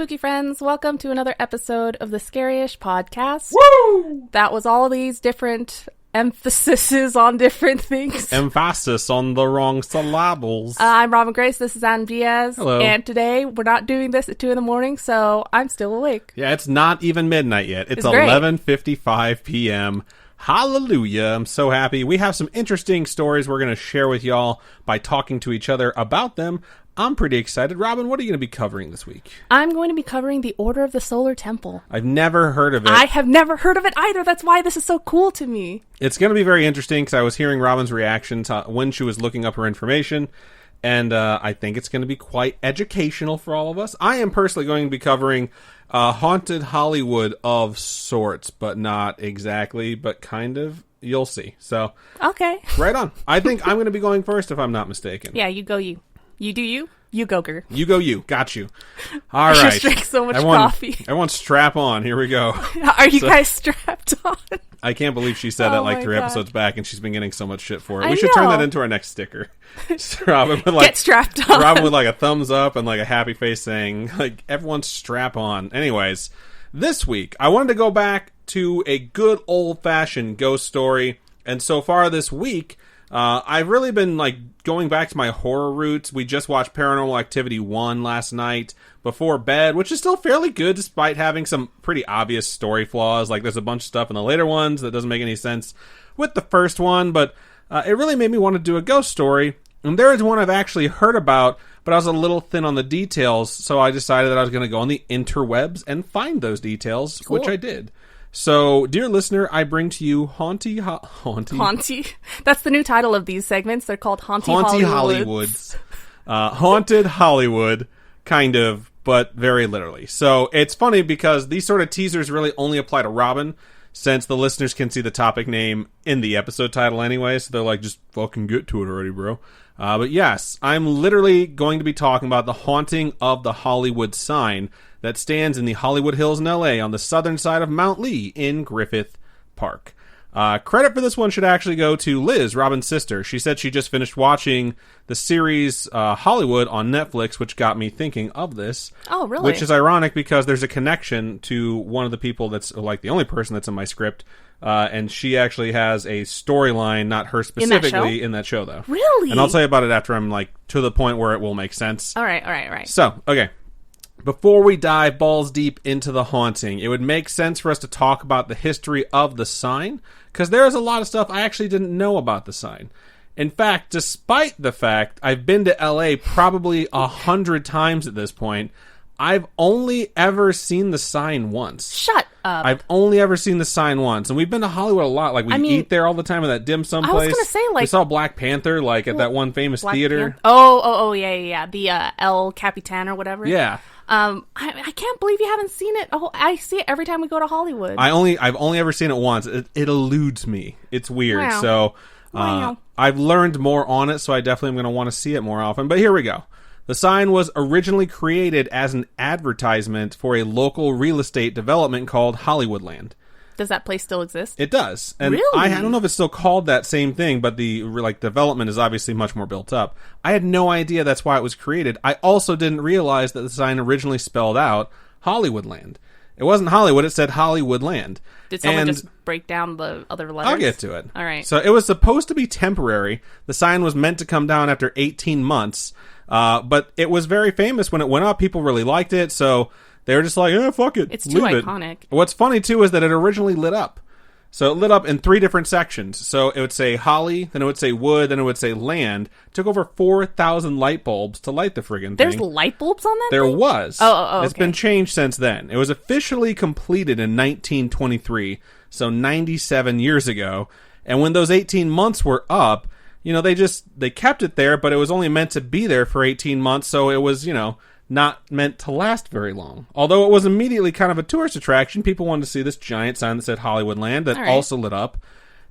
spooky friends. Welcome to another episode of the Scaryish podcast. Woo! That was all of these different emphases on different things. Emphasis on the wrong syllables. I'm Robin Grace. This is Diaz. Hello. And today we're not doing this at 2 a.m, so I'm still awake. Yeah, it's not even midnight yet. It's great. 11:55 p.m. Hallelujah. I'm so happy. We have some interesting stories we're going to share with y'all by talking to each other about them. I'm pretty excited. Robin, what are you going to be covering this week? I'm going to be covering the Order of the Solar Temple. I've never heard of it. I have never heard of it either. That's why this is so cool to me. It's going to be very interesting because I was hearing Robin's reactions when she was looking up her information, and I think it's going to be quite educational for all of us. I am personally going to be covering haunted Hollywood of sorts, but not exactly, but kind of. You'll see. So, okay. Right on. I think I'm going to be going first if I'm not mistaken. Yeah, you go you. You do you. You go, girl. You go you. Got you. All right. I just drank so much coffee. Everyone strap on. Here we go. Are you guys strapped on? I can't believe she said it like 3 God. episodes back, and she's been getting so much shit for it. I We should turn know. that into our next sticker. Robin with like, Get strapped on. Robin with like a thumbs up and like a happy face saying, like, everyone strap on. Anyways, this week, I wanted to go back to a good old-fashioned ghost story, and so far this week, I've really been like going back to my horror roots. We just watched Paranormal Activity 1 last night before bed, which is still fairly good despite having some pretty obvious story flaws. Like there's a bunch of stuff in the later ones that doesn't make any sense with the first one, but it really made me want to do a ghost story. And there is one I've actually heard about, but I was a little thin on the details, so I decided that I was going to go on the interwebs and find those details, Cool. which I did. So, dear listener, I bring to you Haunty. That's the new title of these segments. They're called Haunty Hollywoods. Haunted Hollywood, kind of, but very literally. So, it's funny because these sort of teasers really only apply to Robin, since the listeners can see the topic name in the episode title anyway, so they're like, just fucking get to it already, bro. But yes, I'm literally going to be talking about the haunting of the Hollywood sign that stands in the Hollywood Hills in LA on the southern side of Mount Lee in Griffith Park. Credit for this one should actually go to Liz, Robin's sister. She said she just finished watching the series Hollywood on Netflix, which got me thinking of this. Oh, really? Which is ironic because there's a connection to one of the people that's like the only person that's in my script. And she actually has a storyline, not her specifically, in that show, though. Really? And I'll tell you about it after I'm like to the point where it will make sense. All right. So, okay. Before we dive balls deep into the haunting, it would make sense for us to talk about the history of the sign, because there is a lot of stuff I actually didn't know about the sign. In fact, despite the fact I've been to LA probably 100 times at this point, I've only ever seen the sign once. Shut up. I've only ever seen the sign once, and we've been to Hollywood a lot. Like, we eat there all the time at that dim sum place. I was going to say, like... We saw Black Panther, like, at that one famous theater. Oh, yeah. The El Capitan or whatever. Yeah. I can't believe you haven't seen it. Oh, I see it every time we go to Hollywood. I've only ever seen it once. It eludes me. It's weird. Wow. So Wow. I've learned more on it, so I definitely am going to want to see it more often. But here we go. The sign was originally created as an advertisement for a local real estate development called Hollywoodland. Does that place still exist? It does. And Really? I don't know if it's still called that same thing, but the development is obviously much more built up. I had no idea that's why it was created. I also didn't realize that the sign originally spelled out Hollywoodland. It wasn't Hollywood, it said Hollywoodland. Did someone just break down the other letters? I'll get to it. All right. So it was supposed to be temporary. The sign was meant to come down after 18 months. But it was very famous when it went up. People really liked it, so they were just like, fuck it. It's too leave iconic. It. What's funny, too, is that it originally lit up. So it lit up in 3 different sections. So it would say Holly, then it would say wood, then it would say land. It took over 4,000 light bulbs to light the friggin' thing. There's light bulbs on that There thing? was. Oh, It's been changed since then. It was officially completed in 1923, so 97 years ago. And when those 18 months were up, they kept it there, but it was only meant to be there for 18 months, so it was, not meant to last very long. Although it was immediately kind of a tourist attraction, people wanted to see this giant sign that said Hollywoodland that also lit up.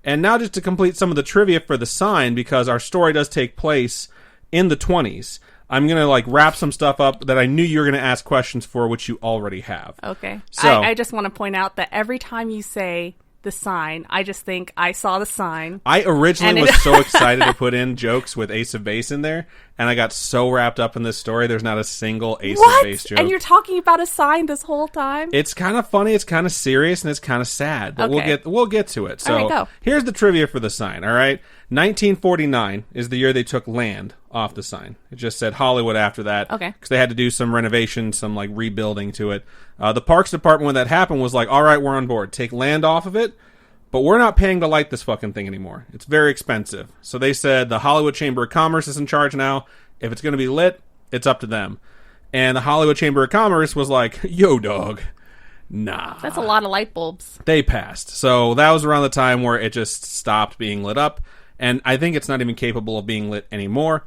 And now just to complete some of the trivia for the sign, because our story does take place in the 20s, I'm going to wrap some stuff up that I knew you were going to ask questions for, which you already have. Okay. So, I just want to point out that every time you say the sign. I just think I saw the sign. I originally was so excited to put in jokes with Ace of Base in there, and I got so wrapped up in this story, there's not a single Ace of Base joke. And you're talking about a sign this whole time? It's kind of funny, it's kind of serious, and it's kind of sad. But we'll get to it. So all right, go. Here's the trivia for the sign, all right? 1949 is the year they took land off the sign. It just said Hollywood after that. Okay. Because they had to do some renovation, some like rebuilding to it. The Parks Department, when that happened, was like, all right, we're on board. Take land off of it, but we're not paying to light this fucking thing anymore. It's very expensive. So they said the Hollywood Chamber of Commerce is in charge now. If it's going to be lit, it's up to them. And the Hollywood Chamber of Commerce was like, yo, dog, nah. That's a lot of light bulbs. They passed. So that was around the time where it just stopped being lit up. And I think it's not even capable of being lit anymore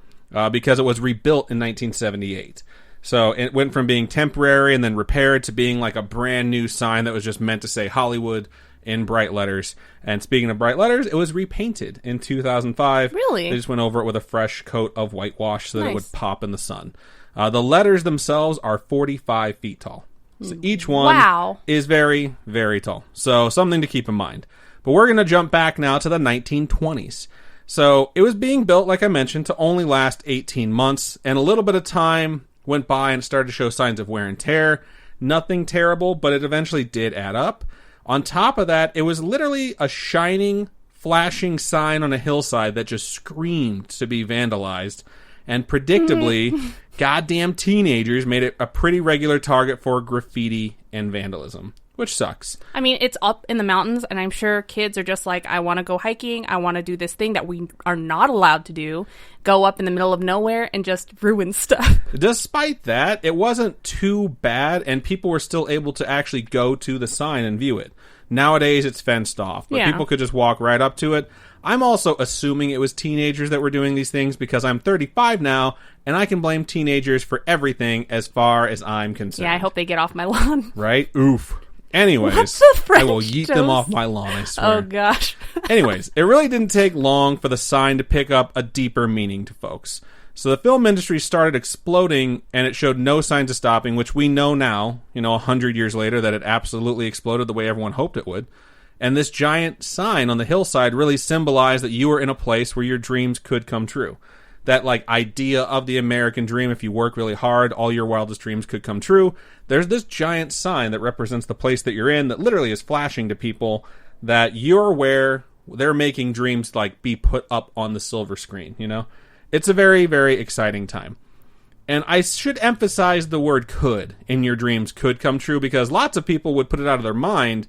because it was rebuilt in 1978. So it went from being temporary and then repaired to being like a brand new sign that was just meant to say Hollywood in bright letters. And speaking of bright letters, it was repainted in 2005. Really? They just went over it with a fresh coat of whitewash so that it would pop in the sun. The letters themselves are 45 feet tall. So each one is very, very tall. So something to keep in mind. But we're going to jump back now to the 1920s. So it was being built, like I mentioned, to only last 18 months. And a little bit of time went by and it started to show signs of wear and tear. Nothing terrible, but it eventually did add up. On top of that, it was literally a shining, flashing sign on a hillside that just screamed to be vandalized. And predictably, goddamn teenagers made it a pretty regular target for graffiti and vandalism, which sucks. I mean, it's up in the mountains, and I'm sure kids are just like, I want to go hiking, I want to do this thing that we are not allowed to do, go up in the middle of nowhere and just ruin stuff. Despite that, it wasn't too bad, and people were still able to actually go to the sign and view it. Nowadays, it's fenced off, but people could just walk right up to it. I'm also assuming it was teenagers that were doing these things because I'm 35 now, and I can blame teenagers for everything as far as I'm concerned. Yeah, I hope they get off my lawn. Right? Oof. Anyways, I will yeet them off my lawn, I swear. Oh, gosh. Anyways, it really didn't take long for the sign to pick up a deeper meaning to folks. So the film industry started exploding, and it showed no signs of stopping, which we know now, 100 years later, that it absolutely exploded the way everyone hoped it would. And this giant sign on the hillside really symbolized that you were in a place where your dreams could come true. That, idea of the American dream, if you work really hard, all your wildest dreams could come true. There's this giant sign that represents the place that you're in that literally is flashing to people that you're where they're making dreams, be put up on the silver screen, It's a very, very exciting time. And I should emphasize the word could in your dreams could come true because lots of people would put it out of their mind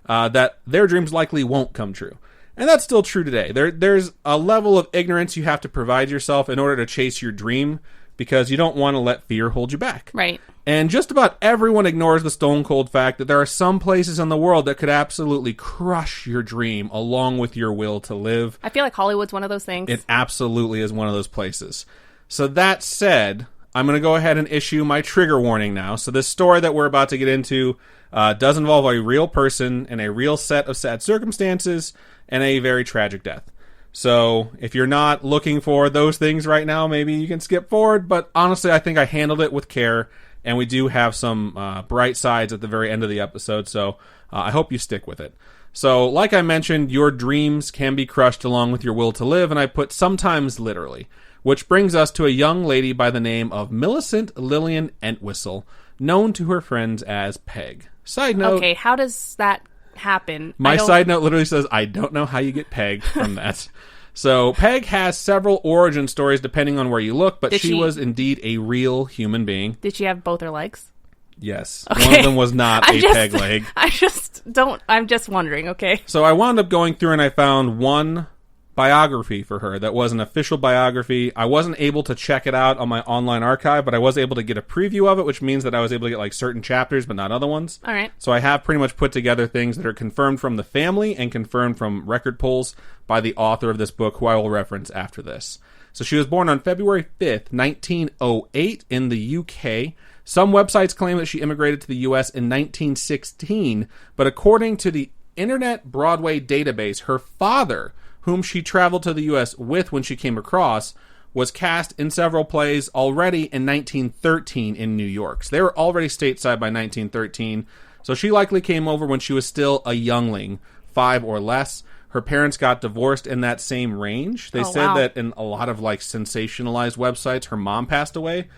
that their dreams likely won't come true. And that's still true today. There's a level of ignorance you have to provide yourself in order to chase your dream because you don't want to let fear hold you back. Right. And just about everyone ignores the stone cold fact that there are some places in the world that could absolutely crush your dream along with your will to live. I feel like Hollywood's one of those things. It absolutely is one of those places. So that said, I'm going to go ahead and issue my trigger warning now. So this story that we're about to get into does involve a real person and a real set of sad circumstances and a very tragic death. So if you're not looking for those things right now, maybe you can skip forward. But honestly, I think I handled it with care, and we do have some bright sides at the very end of the episode. So I hope you stick with it. So like I mentioned, your dreams can be crushed along with your will to live, and I put sometimes literally. Which brings us to a young lady by the name of Millicent Lillian Entwistle, known to her friends as Peg. Side note. Okay, how does that happen? My side note literally says, I don't know how you get pegged from that. So Peg has several origin stories depending on where you look, but she was indeed a real human being. Did she have both her legs? Yes. Okay. One of them was not a peg leg. I'm just wondering, okay? So I wound up going through and I found one biography for her that was an official biography. I wasn't able to check it out on my online archive, but I was able to get a preview of it, which means that I was able to get certain chapters but not other ones. All right. So I have pretty much put together things that are confirmed from the family and confirmed from record pulls by the author of this book, who I will reference after this. So she was born on February 5th, 1908 in the UK. Some websites claim that she immigrated to the US in 1916, but according to the Internet Broadway database, her father, whom she traveled to the U.S. with when she came across, was cast in several plays already in 1913 in New York. So they were already stateside by 1913, so she likely came over when she was still a youngling 5 or less. Her parents got divorced in that same range. They said that in a lot of like sensationalized websites, her mom passed away.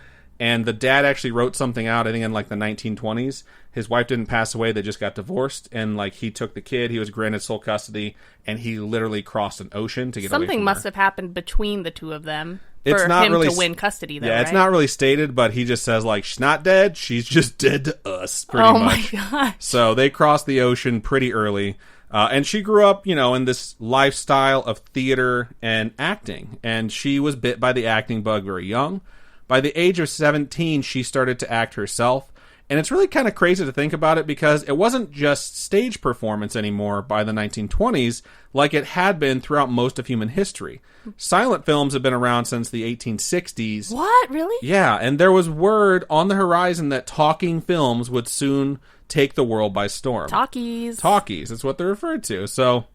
And the dad actually wrote something out, I think in like the 1920s. His wife didn't pass away, they just got divorced. And like he took the kid, he was granted sole custody, and he literally crossed an ocean to get away from Something must her. have happened between the two of them It's for not him really to win custody, though, Yeah, it's right? not really stated, but he just says like, she's not dead, she's just dead to us, pretty much. Oh my gosh. So they crossed the ocean pretty early. And she grew up, you know, in this lifestyle of theater and acting. And she was bit by the acting bug very young. By the age of 17, she started to act herself. And it's really kind of crazy to think about it because it wasn't just stage performance anymore by the 1920s like it had been throughout most of human history. Silent films have been around since the 1860s. What? Really? Yeah, and there was word on the horizon that talking films would soon take the world by storm. Talkies. Talkies, that's what they're referred to. So,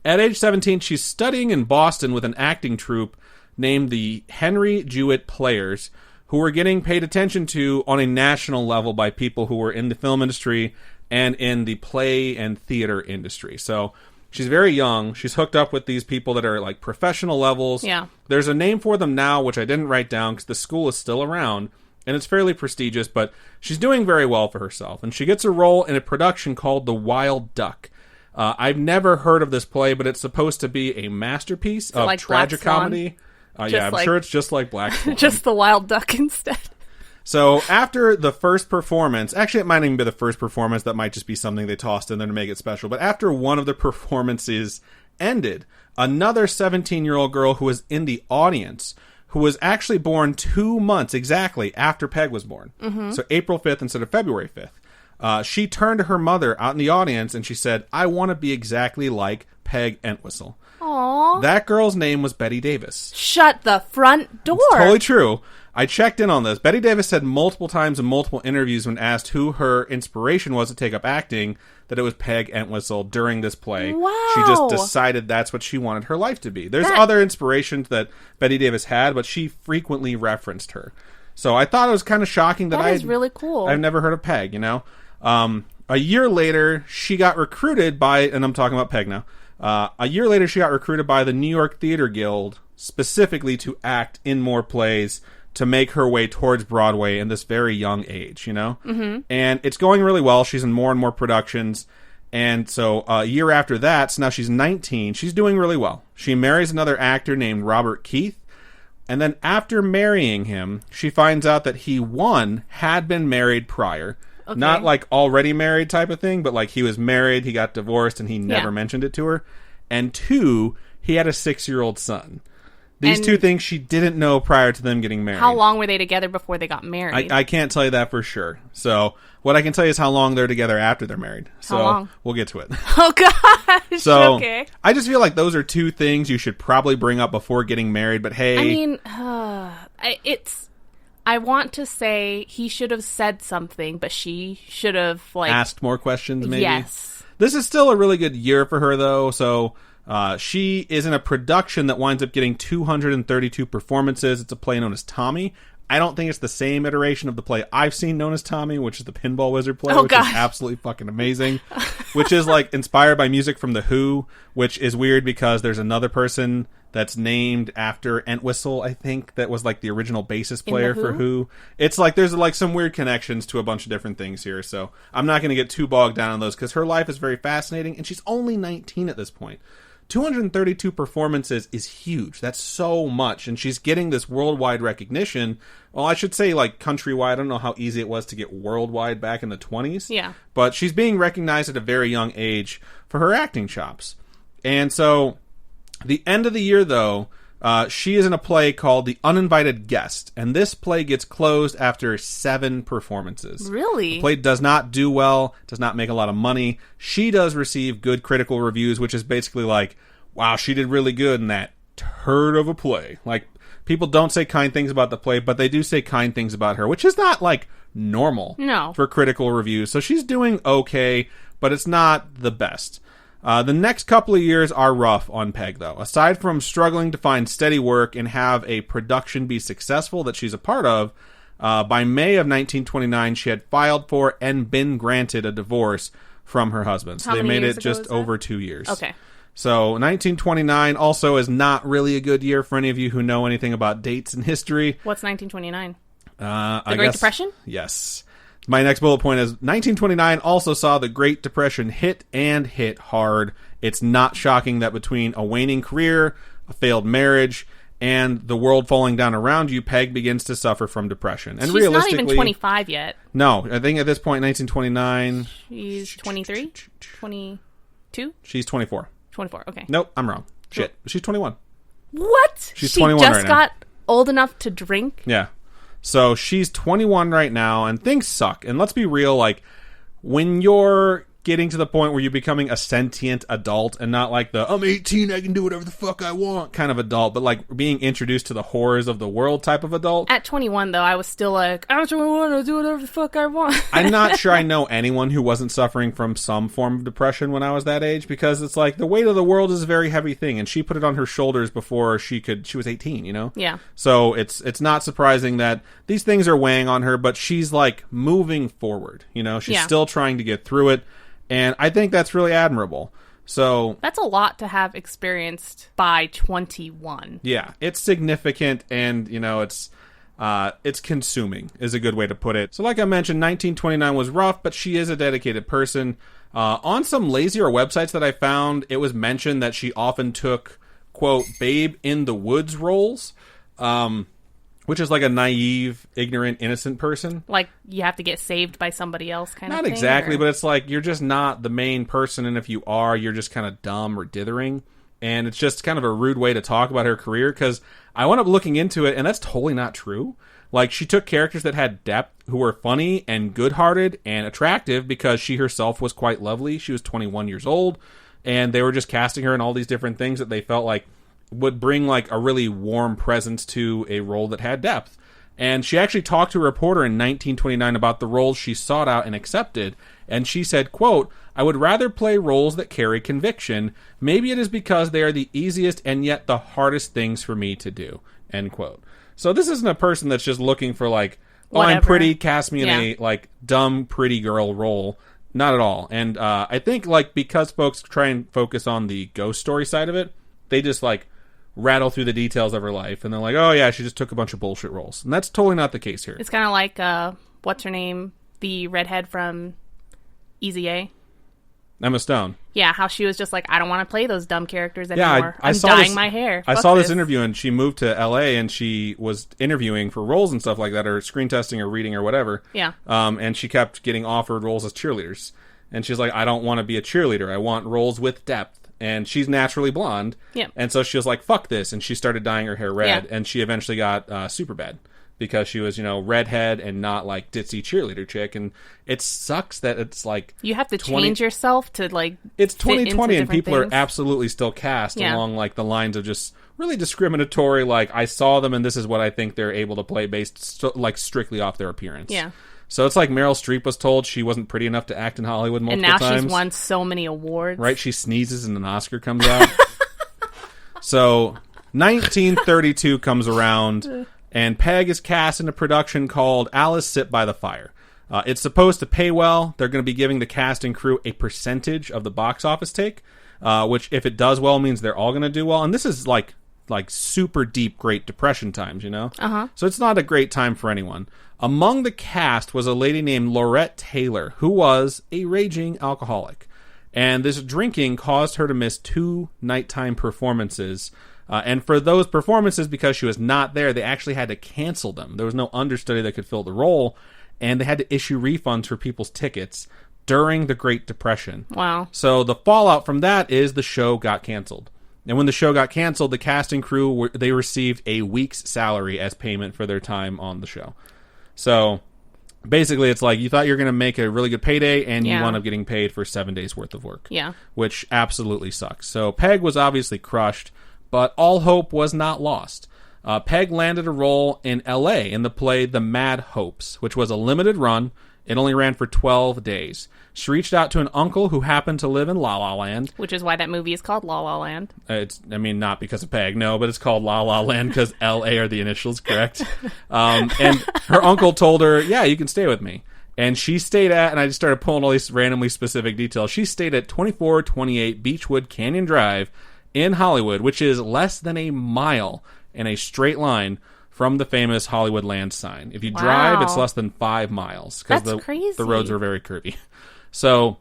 at age 17, she's studying in Boston with an acting troupe named the Henry Jewett Players, who were getting paid attention to on a national level by people who were in the film industry and in the play and theater industry. So, she's very young. She's hooked up with these people that are like professional levels. Yeah. There's a name for them now, which I didn't write down because the school is still around. And it's fairly prestigious, but she's doing very well for herself. And she gets a role in a production called The Wild Duck. I've never heard of this play, but it's supposed to be a masterpiece of like Black tragicomedy. Yeah, I'm sure it's just like Black Swan. Just the wild duck instead. So after the first performance, actually it might even be the first performance, that might just be something they tossed in there to make it special. But after one of the performances ended, another 17-year-old girl who was in the audience, who was actually born 2 months exactly after Peg was born. Mm-hmm. So April 5th instead of February 5th. She turned to her mother out in the audience and she said, I want to be exactly like Peg Entwistle. Aww. That girl's name was Betty Davis. Shut the front door. It's totally true. I checked in on this. Betty Davis said multiple times in multiple interviews when asked who her inspiration was to take up acting, that it was Peg Entwistle during this play. Wow. She just decided that's what she wanted her life to be. There's other inspirations that Betty Davis had, but she frequently referenced her. So I thought it was kind of shocking that is really cool. I've never heard of Peg, you know? A year later, she got recruited by, and I'm talking about Peg now, a year later she got recruited by the New York Theater Guild specifically to act in more plays to make her way towards Broadway in this very young age, you know? Mm-hmm. And it's going really well. She's in more and more productions. And so a year after that, so now she's 19, she's doing really well. She marries another actor named Robert Keith. And then after marrying him, she finds out that he, one, had been married prior. Okay. Not like already married type of thing, but like he was married, he got divorced, and he never mentioned it to her. And two, he had a 6-year-old son. These two things she didn't know prior to them getting married. How long were they together before they got married? I can't tell you that for sure. So what I can tell you is how long they're together after they're married. So how long? We'll get to it. Oh, gosh. So okay. I just feel like those are two things you should probably bring up before getting married. But hey. I mean, I want to say he should have said something, but she should have, like... asked more questions, maybe? Yes. This is still a really good year for her, though, so... she is in a production that winds up getting 232 performances. It's a play known as Tommy. I don't think it's the same iteration of the play I've seen known as Tommy, which is the Pinball Wizard play, which is absolutely fucking amazing. Which is like inspired by music from The Who, which is weird because there's another person that's named after Entwistle, I think, that was like the original bassist player for Who. It's like there's like some weird connections to a bunch of different things here, so I'm not going to get too bogged down on those because her life is very fascinating, and she's only 19 at this point. 232 performances is huge. That's so much. And she's getting this worldwide recognition. Well, I should say like countrywide. I don't know how easy it was to get worldwide back in the 20s. Yeah. But she's being recognized at a very young age for her acting chops. And so the end of the year, though, she is in a play called The Uninvited Guest. And this play gets closed after 7 performances. Really? The play does not do well, does not make a lot of money. She does receive good critical reviews, which is basically like, wow, she did really good in that turd of a play. Like, people don't say kind things about the play, but they do say kind things about her, which is not, like, normal for critical reviews. So she's doing okay, but it's not the best. The next couple of years are rough on Peg, though. Aside from struggling to find steady work and have a production be successful that she's a part of, by May of 1929, she had filed for and been granted a divorce from her husband. So How they many made years it ago just was that? over 2 years. Okay. So 1929 also is not really a good year for any of you who know anything about dates in history. What's 1929? The Great Depression? Yes. My next bullet point is 1929 also saw the Great Depression hit hard. It's not shocking that between a waning career, a failed marriage, and the world falling down around you, Peg begins to suffer from depression. And She's realistically, not even 25 yet. No, I think at this point, 1929... She's 23? 22? She's 24. 24, okay. Nope, I'm wrong. Shit. She's 21. What? She's she 21 just right now. got old enough to drink? Yeah. So she's 21 right now, and things suck. And let's be real, like, when you're getting to the point where you're becoming a sentient adult and not like the, I'm 18, I can do whatever the fuck I want kind of adult, but like being introduced to the horrors of the world type of adult. At 21, though, I was still like, I'm 21, I'll do whatever the fuck I want. I'm not sure I know anyone who wasn't suffering from some form of depression when I was that age, because it's like the weight of the world is a very heavy thing, and she put it on her shoulders before she was 18, you know? Yeah. So it's not surprising that these things are weighing on her, but she's like moving forward, you know? She's still trying to get through it, and I think that's really admirable. So that's a lot to have experienced by 21. Yeah, it's significant, and you know, it's consuming is a good way to put it. So like I mentioned, 1929 was rough, but she is a dedicated person. On some lazier websites that I found, it was mentioned that she often took, quote, babe in the woods roles, which is like a naive, ignorant, innocent person. Like you have to get saved by somebody else kind of thing? Not exactly, but it's like you're just not the main person, and if you are, you're just kind of dumb or dithering. And it's just kind of a rude way to talk about her career, because I wound up looking into it, and that's totally not true. Like, she took characters that had depth, who were funny and good-hearted and attractive, because she herself was quite lovely. She was 21 years old, and they were just casting her in all these different things that they felt like would bring like a really warm presence to a role that had depth. And she actually talked to a reporter in 1929 about the roles she sought out and accepted, and she said, quote, I would rather play roles that carry conviction. Maybe it is because they are the easiest and yet the hardest things for me to do, end quote. So this isn't a person that's just looking for like, oh, whatever. I'm pretty, cast me in a like dumb pretty girl role. Not at all. And I think like because folks try and focus on the ghost story side of it, they just like rattle through the details of her life, and they're like, oh yeah, she just took a bunch of bullshit roles. And that's totally not the case here. It's kind of like, what's her name? The redhead from Easy A. Emma Stone. Yeah, how she was just like, I don't want to play those dumb characters anymore. I I'm saw dyeing this, my hair. I Fuck saw this this interview, and she moved to LA, and she was interviewing for roles and stuff like that, or screen testing or reading or whatever. Yeah. And she kept getting offered roles as cheerleaders. And she's like, I don't want to be a cheerleader. I want roles with depth. And she's naturally blonde. Yeah. And so she was like, fuck this. And she started dyeing her hair red. And she eventually got Superbad, because she was, you know, redhead and not like ditzy cheerleader chick. And it sucks that it's like you have to change yourself to like it's 2020 and people things. are absolutely still cast along like the lines of just really discriminatory, like I saw them and this is what I think they're able to play based like strictly off their appearance. Yeah. So it's like Meryl Streep was told she wasn't pretty enough to act in Hollywood multiple times. And now she's won so many awards. Right? She sneezes and an Oscar comes out. So 1932 comes around, and Peg is cast in a production called Alice Sit by the Fire. It's supposed to pay well. They're going to be giving the cast and crew a percentage of the box office take, which if it does well means they're all going to do well. And this is like super deep Great Depression times, you know? Uh-huh. So it's not a great time for anyone. Among the cast was a lady named Laurette Taylor, who was a raging alcoholic. And this drinking caused her to miss 2 nighttime performances. And for those performances, because she was not there, they actually had to cancel them. There was no understudy that could fill the role, and they had to issue refunds for people's tickets during the Great Depression. Wow. So the fallout from that is the show got canceled. And when the show got canceled, the cast and crew, they received a week's salary as payment for their time on the show. So basically, it's like you thought you were going to make a really good payday, and you wound up getting paid for 7 days worth of work. Yeah. Which absolutely sucks. So Peg was obviously crushed, but all hope was not lost. Peg landed a role in L.A. in the play The Mad Hopes, which was a limited run. It only ran for 12 days. She reached out to an uncle who happened to live in La La Land. Which is why that movie is called La La Land. Not because of Peg, no, but it's called La La Land because L.A. are the initials, correct? And her uncle told her, yeah, you can stay with me. And she stayed at, and I just started pulling all these randomly specific details. She stayed at 2428 Beechwood Canyon Drive in Hollywood, which is less than a mile in a straight line from the famous Hollywood Land sign. If you drive, it's less than 5 miles. That's crazy. The roads are very curvy. So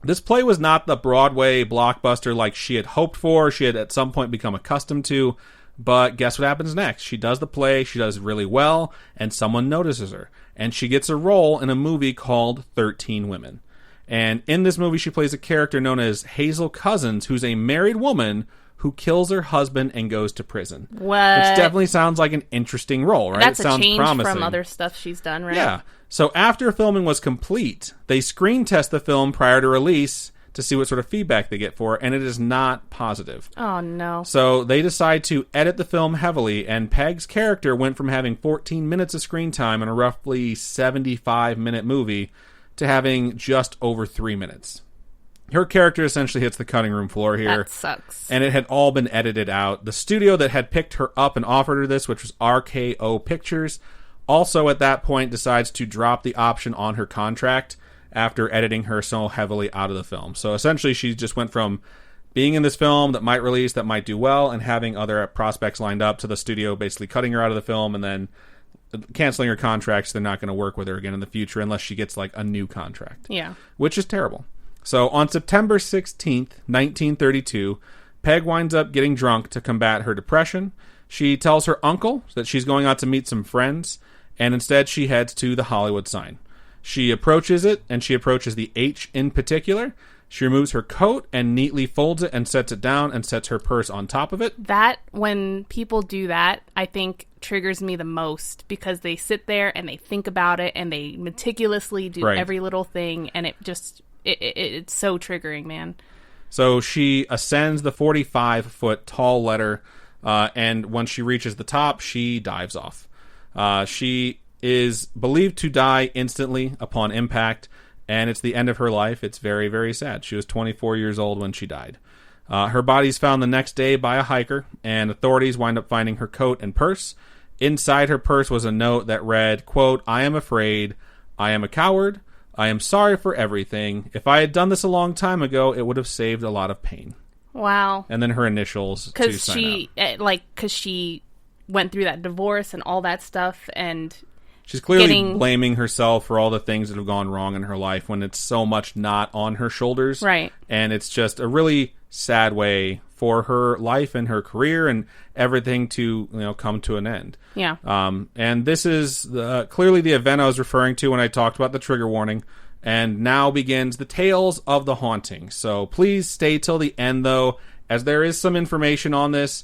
this play was not the Broadway blockbuster like she had hoped for. She had at some point become accustomed to. But guess what happens next? She does the play, she does really well, and someone notices her. And she gets a role in a movie called 13 Women. And in this movie, she plays a character known as Hazel Cousins, who's a married woman who kills her husband and goes to prison. What? Which definitely sounds like an interesting role, right? That's it sounds a change promising from other stuff she's done, right? Yeah. So after filming was complete, they screen test the film prior to release to see what sort of feedback they get for it, and it is not positive. Oh, no. So they decide to edit the film heavily, and Peg's character went from having 14 minutes of screen time in a roughly 75-minute movie to having just over 3 minutes. Her character essentially hits the cutting room floor here. That sucks. And it had all been edited out. The studio that had picked her up and offered her this, which was RKO Pictures, also at that point decides to drop the option on her contract after editing her so heavily out of the film. So essentially she just went from being in this film that might release, that might do well, and having other prospects lined up, to the studio basically cutting her out of the film and then canceling her contract, so they're not going to work with her again in the future unless she gets like a new contract. Yeah. Which is terrible. So on September 16th, 1932, Peg winds up getting drunk to combat her depression. She tells her uncle that she's going out to meet some friends, and instead she heads to the Hollywood sign. She approaches it, and she approaches the H in particular. She removes her coat and neatly folds it and sets it down and sets her purse on top of it. That, when people do that, I think triggers me the most, because they sit there and they think about it and they meticulously do every little thing, and it just... It's so triggering, man. So she ascends the 45-foot tall ladder, and when she reaches the top, she dives off. She is believed to die instantly upon impact, and it's the end of her life. It's very, very sad. She was 24 years old when she died. Her body's found the next day by a hiker, and authorities wind up finding her coat and purse. Inside her purse was a note that read, quote, "I am afraid. I am a coward. I am sorry for everything. If I had done this a long time ago, it would have saved a lot of pain." Wow. And then her initials to sign up. Because she went through that divorce and all that stuff, and she's clearly blaming herself for all the things that have gone wrong in her life when it's so much not on her shoulders. Right. And it's just a really sad way for her life and her career and everything to come to an end. Yeah. And this is clearly the event I was referring to when I talked about the trigger warning. And now begins the tales of the haunting. So please stay till the end, though, as there is some information on this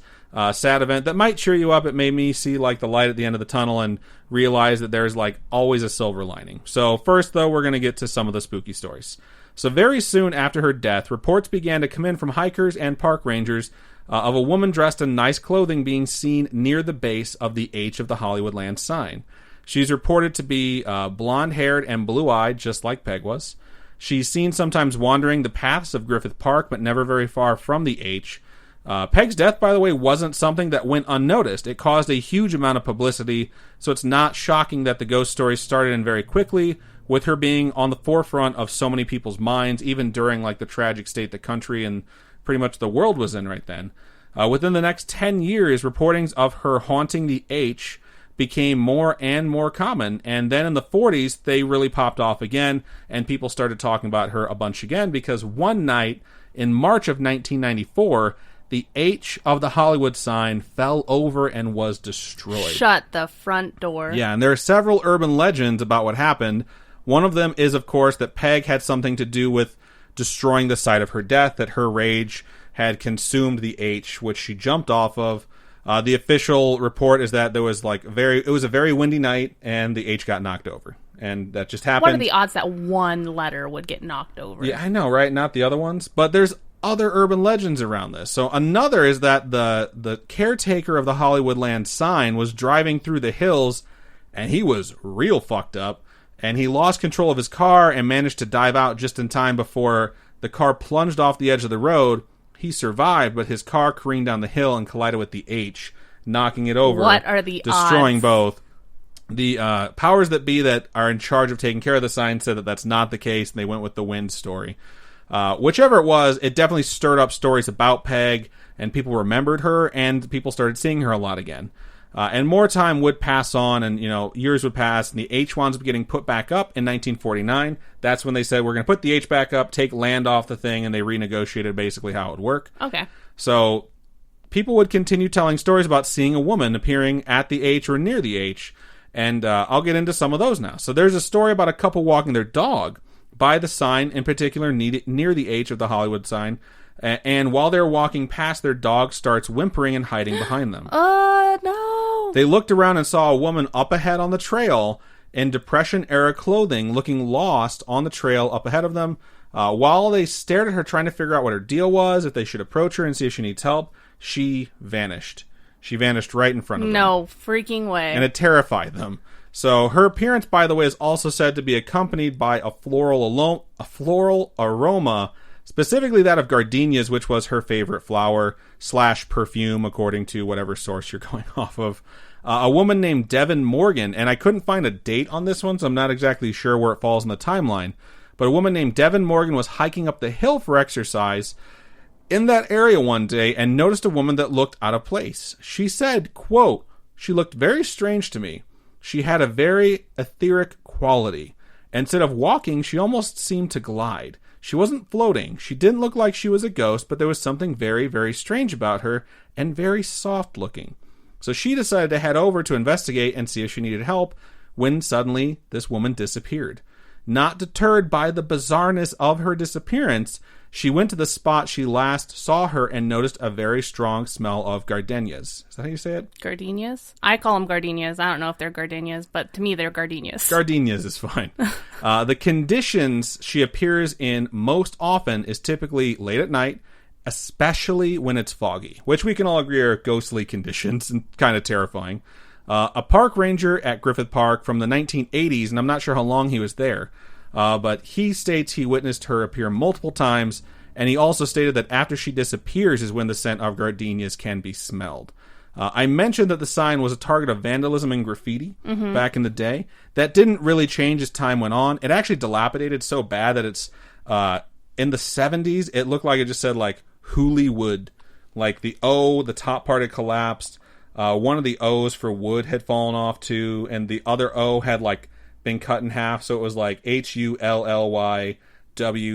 sad event that might cheer you up. It made me see like the light at the end of the tunnel and realize that there's like always a silver lining. So first, though, we're going to get to some of the spooky stories. So very soon after her death, reports began to come in from hikers and park rangers of a woman dressed in nice clothing being seen near the base of the H of the Hollywood Land sign. She's reported to be blonde-haired and blue-eyed, just like Peg was. She's seen sometimes wandering the paths of Griffith Park, but never very far from the H. Peg's death, by the way, wasn't something that went unnoticed. It caused a huge amount of publicity, so it's not shocking that the ghost story started in very quickly, with her being on the forefront of so many people's minds, even during like the tragic state the country and pretty much the world was in right then. Within the next 10 years, reportings of her haunting the H became more and more common, and then in the 40s, they really popped off again, and people started talking about her a bunch again, because one night in March of 1994, the H of the Hollywood sign fell over and was destroyed. Shut the front door. Yeah, and there are several urban legends about what happened. One of them is, of course, that Peg had something to do with destroying the site of her death, that her rage had consumed the H, which she jumped off of. The official report is that there was it was a very windy night, and the H got knocked over. And that just happened. What are the odds that one letter would get knocked over? Yeah, I know, right? Not the other ones. But there's other urban legends around this. So another is that the caretaker of the Hollywood Land sign was driving through the hills, and he was real fucked up. And he lost control of his car and managed to dive out just in time before the car plunged off the edge of the road. He survived, but his car careened down the hill and collided with the H, knocking it over. What are the destroying odds? Both. The powers that be that are in charge of taking care of the sign said that that's not the case, and they went with the wind story. Whichever it was, it definitely stirred up stories about Peg, and people remembered her, and people started seeing her a lot again. And more time would pass on, and years would pass, and the H wands were getting put back up in 1949. That's when they said, we're going to put the H back up, take land off the thing, and they renegotiated basically how it would work. Okay. So people would continue telling stories about seeing a woman appearing at the H or near the H, and I'll get into some of those now. So there's a story about a couple walking their dog by the sign, in particular near the H of the Hollywood sign, and while they're walking past, their dog starts whimpering and hiding behind them. No. They looked around and saw a woman up ahead on the trail in Depression-era clothing, looking lost on the trail up ahead of them. While they stared at her, trying to figure out what her deal was, if they should approach her and see if she needs help, she vanished. She vanished right in front of them. No freaking way. And it terrified them. So her appearance, by the way, is also said to be accompanied by a floral aroma, specifically that of gardenias, which was her favorite flower / perfume, according to whatever source you're going off of. A woman named Devin Morgan, and I couldn't find a date on this one, so I'm not exactly sure where it falls in the timeline, but a woman named Devin Morgan was hiking up the hill for exercise in that area one day and noticed a woman that looked out of place. She said, quote, "She looked very strange to me. She had a very etheric quality. Instead of walking, she almost seemed to glide. She wasn't floating. She didn't look like she was a ghost, but there was something very, very strange about her and very soft looking." So she decided to head over to investigate and see if she needed help when suddenly this woman disappeared. Not deterred by the bizarreness of her disappearance, she went to the spot she last saw her and noticed a very strong smell of gardenias. Is that how you say it? Gardenias? I call them gardenias. I don't know if they're gardenias, but to me they're gardenias. Gardenias is fine. The conditions she appears in most often is typically late at night, especially when it's foggy, which we can all agree are ghostly conditions and kind of terrifying. A park ranger at Griffith Park from the 1980s, and I'm not sure how long he was there, but he states he witnessed her appear multiple times, and he also stated that after she disappears is when the scent of gardenias can be smelled. I mentioned that the sign was a target of vandalism and graffiti back in the day. That didn't really change as time went on. It actually dilapidated so bad that it's in the 70s, it looked like it just said like Hoollywood. Like the O, the top part had collapsed. One of the O's for wood had fallen off too, and the other O had like been cut in half, so it was like HULLYW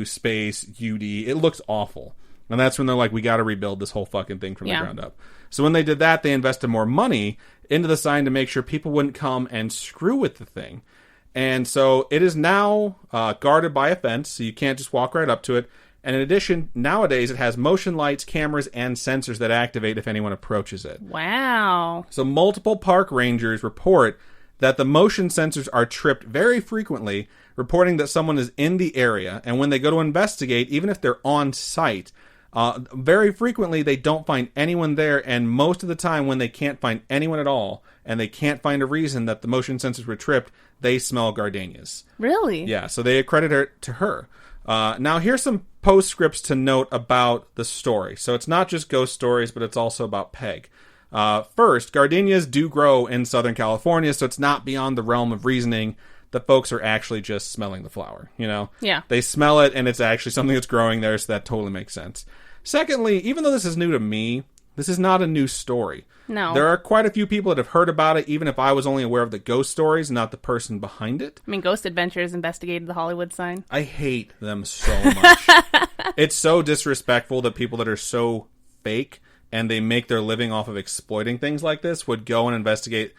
space UD. It looks awful. And that's when they're like, we got to rebuild this whole fucking thing from the ground up. So when they did that, they invested more money into the sign to make sure people wouldn't come and screw with the thing. And so it is now guarded by a fence, so you can't just walk right up to it. And in addition, nowadays it has motion lights, cameras, and sensors that activate if anyone approaches it. Wow. So multiple park rangers report that the motion sensors are tripped very frequently, reporting that someone is in the area. And when they go to investigate, even if they're on site, very frequently they don't find anyone there. And most of the time when they can't find anyone at all, and they can't find a reason that the motion sensors were tripped, they smell gardenias. Really? Yeah, so they accredit it to her. Now, here's some postscripts to note about the story. So it's not just ghost stories, but it's also about Peg. First, gardenias do grow in Southern California, so it's not beyond the realm of reasoning that folks are actually just smelling the flower, you know? Yeah. They smell it, and it's actually something that's growing there, so that totally makes sense. Secondly, even though this is new to me, this is not a new story. No. There are quite a few people that have heard about it, even if I was only aware of the ghost stories, not the person behind it. I mean, Ghost Adventures investigated the Hollywood sign. I hate them so much. It's so disrespectful that people that are so fake and they make their living off of exploiting things like this would go and investigate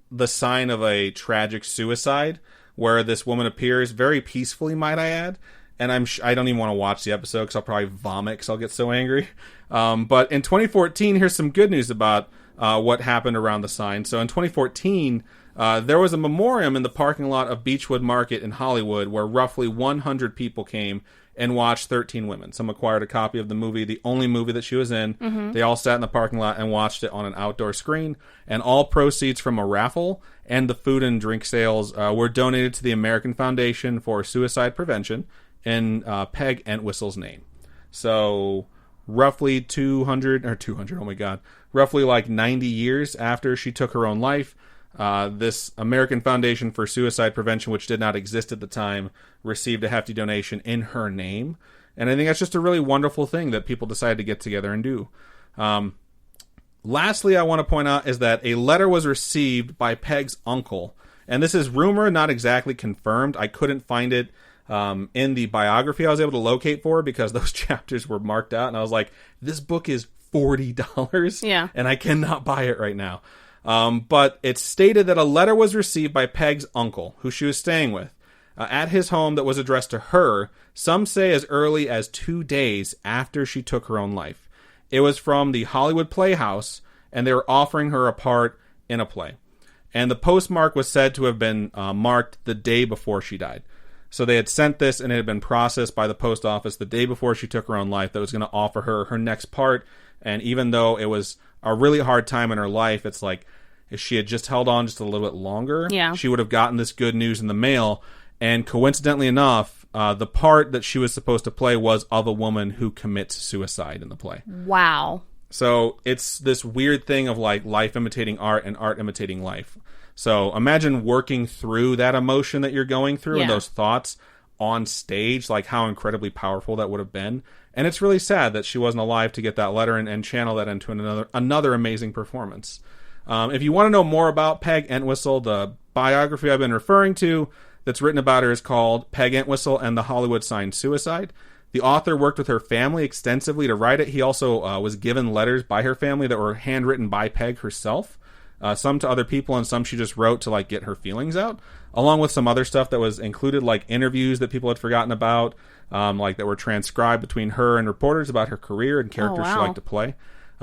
the sign of a tragic suicide where this woman appears very peacefully, might I add. And I don't even want to watch the episode because I'll probably vomit because I'll get so angry. But in 2014, here's some good news about what happened around the sign. So in 2014, there was a memoriam in the parking lot of Beechwood Market in Hollywood where roughly 100 people came and watched 13 women. Some acquired a copy of the movie, the only movie that she was in. Mm-hmm. They all sat in the parking lot and watched it on an outdoor screen. And all proceeds from a raffle and the food and drink sales were donated to the American Foundation for Suicide Prevention in Peg Entwistle's name. So roughly 200, oh my God, roughly like 90 years after she took her own life, This American Foundation for Suicide Prevention, which did not exist at the time, received a hefty donation in her name. And I think that's just a really wonderful thing that people decided to get together and do. Lastly, I want to point out is that a letter was received by Peg's uncle. And this is rumor, not exactly confirmed. I couldn't find it in the biography I was able to locate for because those chapters were marked out. And I was like, this book is $40. Yeah. And I cannot buy it right now. But it's stated that a letter was received by Peg's uncle, who she was staying with, at his home that was addressed to her, some say as early as 2 days after she took her own life. It was from the Hollywood Playhouse, and they were offering her a part in a play. And the postmark was said to have been marked the day before she died. So they had sent this, and it had been processed by the post office the day before she took her own life that was going to offer her her next part. And even though it was a really hard time in her life, it's like if she had just held on just a little bit longer, she would have gotten this good news in the mail. And coincidentally enough, the part that she was supposed to play was of a woman who commits suicide in the play. Wow. So it's this weird thing of like life imitating art and art imitating life. So imagine working through that emotion that you're going through and those thoughts on stage, like how incredibly powerful that would have been. And it's really sad that she wasn't alive to get that letter and channel that into another amazing performance. If you want to know more about Peg Entwistle, the biography I've been referring to that's written about her is called Peg Entwistle and the Hollywood Sign Suicide. The author worked with her family extensively to write it. He also was given letters by her family that were handwritten by Peg herself. Some to other people and some she just wrote to like get her feelings out, along with some other stuff that was included, like interviews that people had forgotten about, like that were transcribed between her and reporters about her career and characters she liked to play.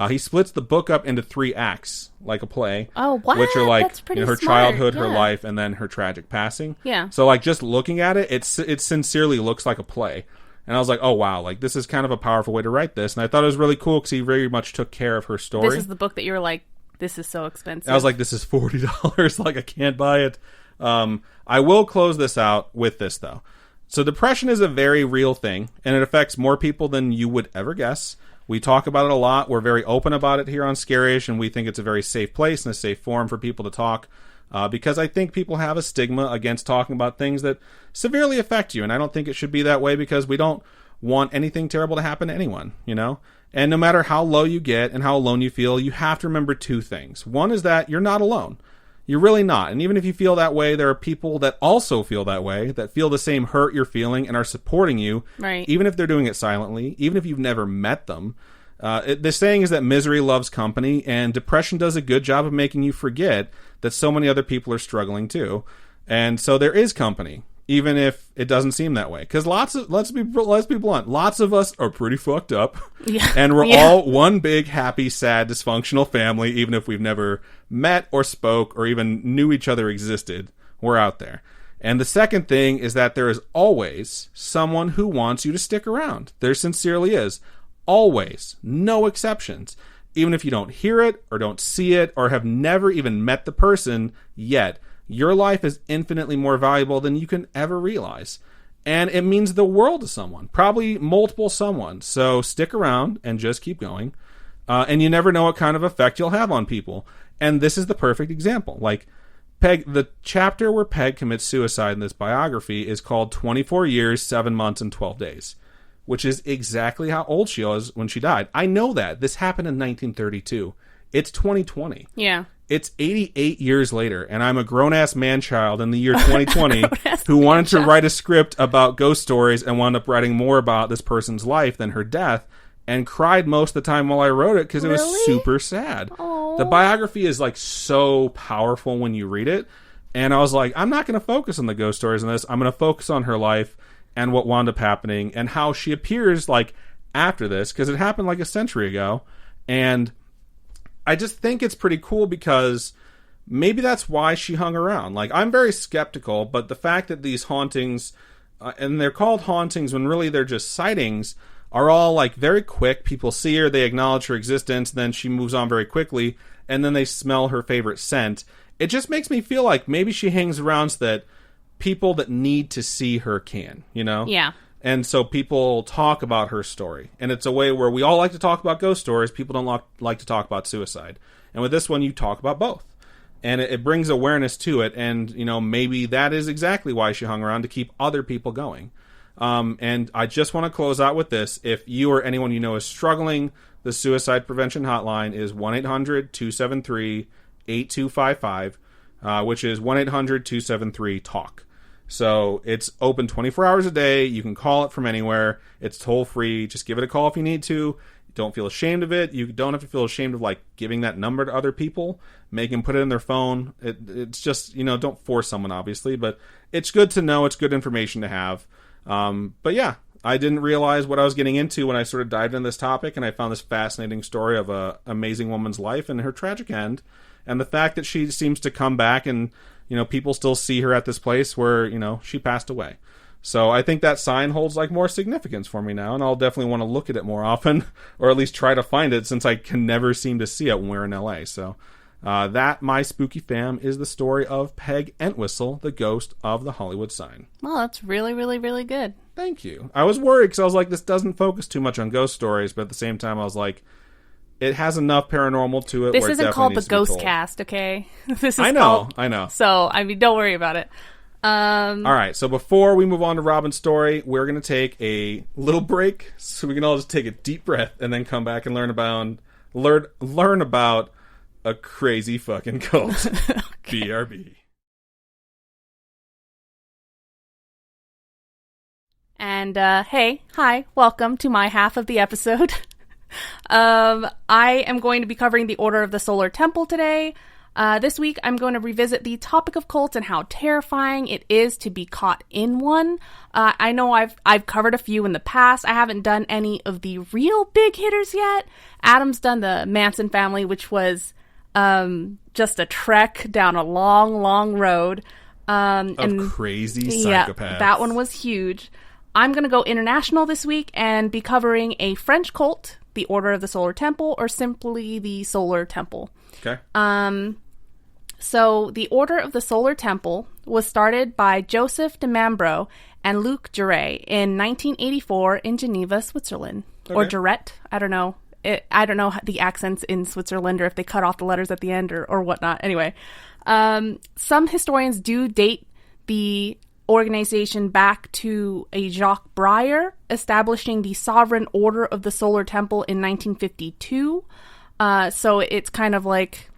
He splits the book up into 3 acts, like a play. Oh, what? Which are like That's pretty her smart. childhood, her life, and then her tragic passing. Yeah. So like just looking at it, it sincerely looks like a play. And I was like, oh wow, like this is kind of a powerful way to write this. And I thought it was really cool because he very much took care of her story. This is the book that you were like, this is so expensive. I was like, this is $40. Like, I can't buy it. I will close this out with this, though. So depression is a very real thing, and it affects more people than you would ever guess. We talk about it a lot. We're very open about it here on Scaryish, and we think it's a very safe place and a safe forum for people to talk, because I think people have a stigma against talking about things that severely affect you, and I don't think it should be that way because we don't want anything terrible to happen to anyone, you know? And no matter how low you get and how alone you feel, you have to remember 2 things. One is that you're not alone. You're really not. And even if you feel that way, there are people that also feel that way, that feel the same hurt you're feeling and are supporting you, right? Even if they're doing it silently, even if you've never met them. The saying is that misery loves company, and depression does a good job of making you forget that so many other people are struggling too. And so there is company, even if it doesn't seem that way. Because let's be blunt, lots of us are pretty fucked up. Yeah. And we're all one big, happy, sad, dysfunctional family, even if we've never met or spoke or even knew each other existed. We're out there. And the second thing is that there is always someone who wants you to stick around. There sincerely is. Always. No exceptions. Even if you don't hear it or don't see it or have never even met the person yet, your life is infinitely more valuable than you can ever realize. And it means the world to someone, probably multiple someone. So stick around and just keep going. And you never know what kind of effect you'll have on people. And this is the perfect example. Like, Peg, the chapter where Peg commits suicide in this biography is called 24 Years, 7 Months, and 12 Days, which is exactly how old she was when she died. I know that. This happened in 1932. It's 2020. Yeah. It's 88 years later, and I'm a grown-ass man-child in the year 2020 who wanted to write a script about ghost stories and wound up writing more about this person's life than her death, and cried most of the time while I wrote it because it was super sad. Aww. The biography is like so powerful when you read it, and I was like, I'm not going to focus on the ghost stories in this. I'm going to focus on her life and what wound up happening and how she appears like after this, because it happened like a century ago, and I just think it's pretty cool because maybe that's why she hung around. Like, I'm very skeptical, but the fact that these hauntings, and they're called hauntings when really they're just sightings, are all like very quick. People see her, they acknowledge her existence, then she moves on very quickly, and then they smell her favorite scent. It just makes me feel like maybe she hangs around so that people that need to see her can, you know? Yeah. And so people talk about her story. And it's a way where we all like to talk about ghost stories. People don't like to talk about suicide. And with this one, you talk about both. And it brings awareness to it, and, you know, maybe that is exactly why she hung around, to keep other people going. And I just want to close out with this. If you or anyone you know is struggling, the suicide prevention hotline is 1-800-273-8255, which is 1-800-273-TALK. So it's open 24 hours a day. You can call it from anywhere. It's toll free. Just give it a call if you need to. Don't feel ashamed of it. You don't have to feel ashamed of, like, giving that number to other people. Make them put it in their phone. It's just, you know, don't force someone, obviously, but it's good to know. It's good information to have. But yeah, I didn't realize what I was getting into when I sort of dived into this topic, and I found this fascinating story of a amazing woman's life and her tragic end, and the fact that she seems to come back, and, you know, people still see her at this place where, you know, she passed away. So I think that sign holds, like, more significance for me now, and I'll definitely want to look at it more often, or at least try to find it, since I can never seem to see it when we're in LA. So that, my spooky fam, is the story of Peg Entwistle, the ghost of the Hollywood sign. Well, that's really, really, really good. Thank you. I was worried, because I was like, this doesn't focus too much on ghost stories, but at the same time I was like, it has enough paranormal to it. This where isn't it called the Ghost Ghost Cast, okay? This is I know. So, I mean, don't worry about it. All right, so before we move on to Robin's story, we're going to take a little break so we can all just take a deep breath and then come back and learn about a crazy fucking cult. Okay. BRB. And hi, welcome to my half of the episode. I am going to be covering the Order of the Solar Temple today. This week, I'm going to revisit the topic of cults and how terrifying it is to be caught in one. I know I've covered a few in the past. I haven't done any of the real big hitters yet. Adam's done the Manson family, which was just a trek down a long, long road. Of crazy psychopaths. Yeah, that one was huge. I'm going to go international this week and be covering a French cult, the Order of the Solar Temple, or simply the Solar Temple. Okay. So the Order of the Solar Temple was started by Joseph de Mambro and Luc Jouret in 1984 in Geneva, Switzerland. Okay. Or Jouret, I don't know. I don't know the accents in Switzerland, or if they cut off the letters at the end or whatnot. Anyway, some historians do date the organization back to a Jacques Breyer establishing the Sovereign Order of the Solar Temple in 1952. So it's kind of like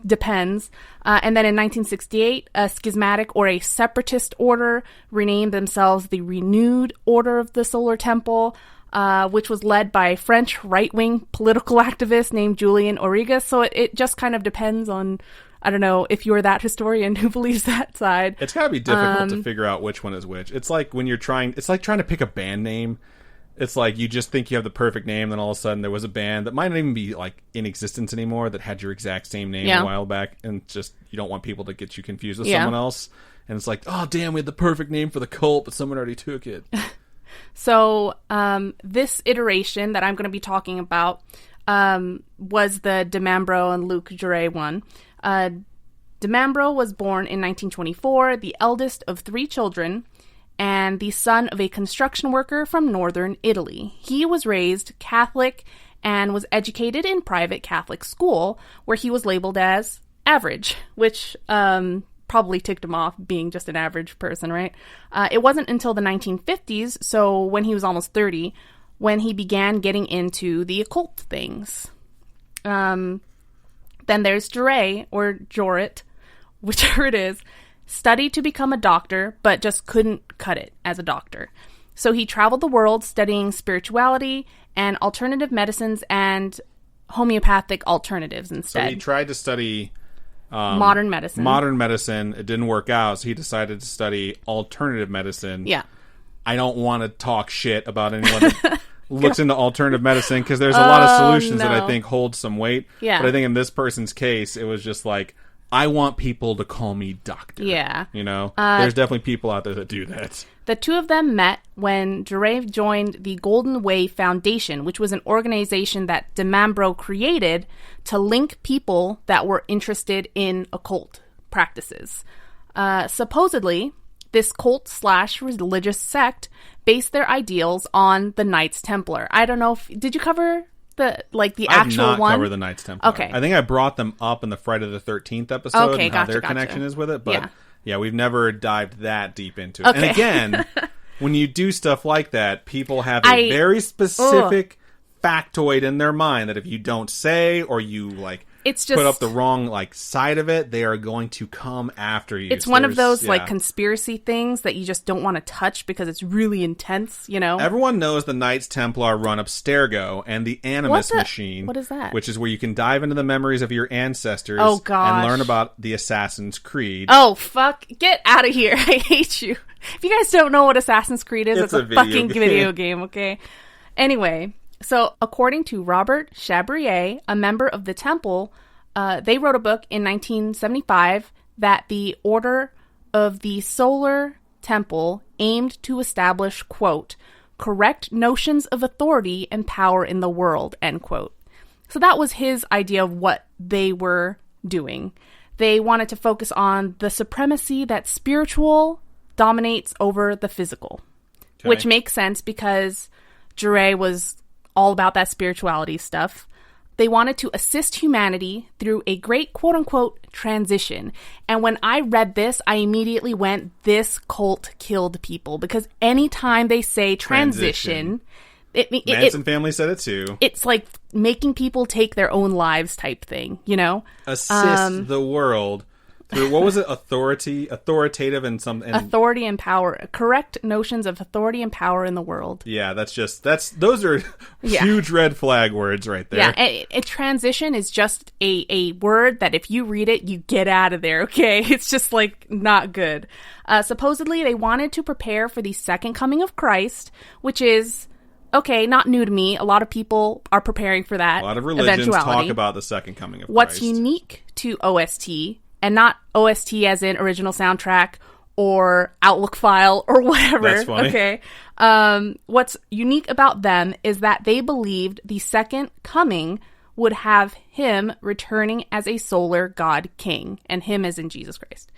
depends. And then in 1968, a schismatic or a separatist order renamed themselves the Renewed Order of the Solar Temple, which was led by a French right-wing political activist named Julien Origas. So it just kind of depends on, I don't know, if you're that historian who believes that side. It's gotta be difficult to figure out which one is which. It's like when it's like trying to pick a band name. It's like you just think you have the perfect name, then all of a sudden there was a band that might not even be like in existence anymore that had your exact same name a while back, and just you don't want people to get you confused with someone else. And it's like, oh damn, we had the perfect name for the cult, but someone already took it. So this iteration that I'm going to be talking about was the de Mambro and Luc Jouret one. De Mambro was born in 1924, the eldest of 3 children, and the son of a construction worker from northern Italy. He was raised Catholic and was educated in private Catholic school, where he was labeled as average, which probably ticked him off, being just an average person, right? It wasn't until the 1950s, so when he was almost 30, when he began getting into the occult things. Then there's Jouret, or Jouret, whichever it is, studied to become a doctor, but just couldn't cut it as a doctor. So he traveled the world studying spirituality and alternative medicines and homeopathic alternatives instead. So he tried to study modern medicine. Modern medicine. It didn't work out, so he decided to study alternative medicine. Yeah. I don't want to talk shit about anyone that looks into alternative medicine, because there's a lot of solutions that I think hold some weight. Yeah. But I think in this person's case, it was just like, I want people to call me doctor. Yeah. You know? There's definitely people out there that do that. The two of them met when Jouret joined the Golden Way Foundation, which was an organization that de Mambro created to link people that were interested in occult practices. Supposedly, this cult/religious sect based their ideals on the Knights Templar. I don't know if... Did you cover The actual I have not one? covered the Knights Templar. Okay. I think I brought them up in the Friday the 13th episode Okay, and how their connection is with it. But yeah, we've never dived that deep into it. Okay. And again, when you do stuff like that, people have a very specific factoid in their mind that if you don't say or you it's just, put up the wrong side of it, they are going to come after you. It's one of those conspiracy things that you just don't want to touch because it's really intense, you know? Everyone knows the Knights Templar run Abstergo and the Animus Machine. What is that? Which is where you can dive into the memories of your ancestors and learn about the Assassin's Creed. Oh, fuck. Get out of here. I hate you. If you guys don't know what Assassin's Creed is, it's a fucking video game, okay? Anyway, so according to Robert Chabrier, a member of the Temple, they wrote a book in 1975 that the Order of the Solar Temple aimed to establish, quote, correct notions of authority and power in the world, end quote. So that was his idea of what they were doing. They wanted to focus on the supremacy that spiritual dominates over the physical, which makes sense because Jure was all about that spirituality stuff. They wanted to assist humanity through a great quote-unquote transition. And when I read this, I immediately went, this cult killed people. Because anytime they say transition Manson family said it too. It's like making people take their own lives type thing, you know? Assist the world through, what was it? Authoritative and some... authority and power. Correct notions of authority and power in the world. Yeah, those are huge red flag words right there. Yeah, a transition is just a word that if you read it, you get out of there, okay? It's just not good. Supposedly, they wanted to prepare for the second coming of Christ, which is... okay, not new to me. A lot of people are preparing for that. A lot of religions talk about the second coming of Christ. What's unique to OST, and not OST as in original soundtrack or Outlook file or whatever. That's funny. Okay. What's unique about them is that they believed the second coming would have him returning as a solar god king, and him as in Jesus Christ.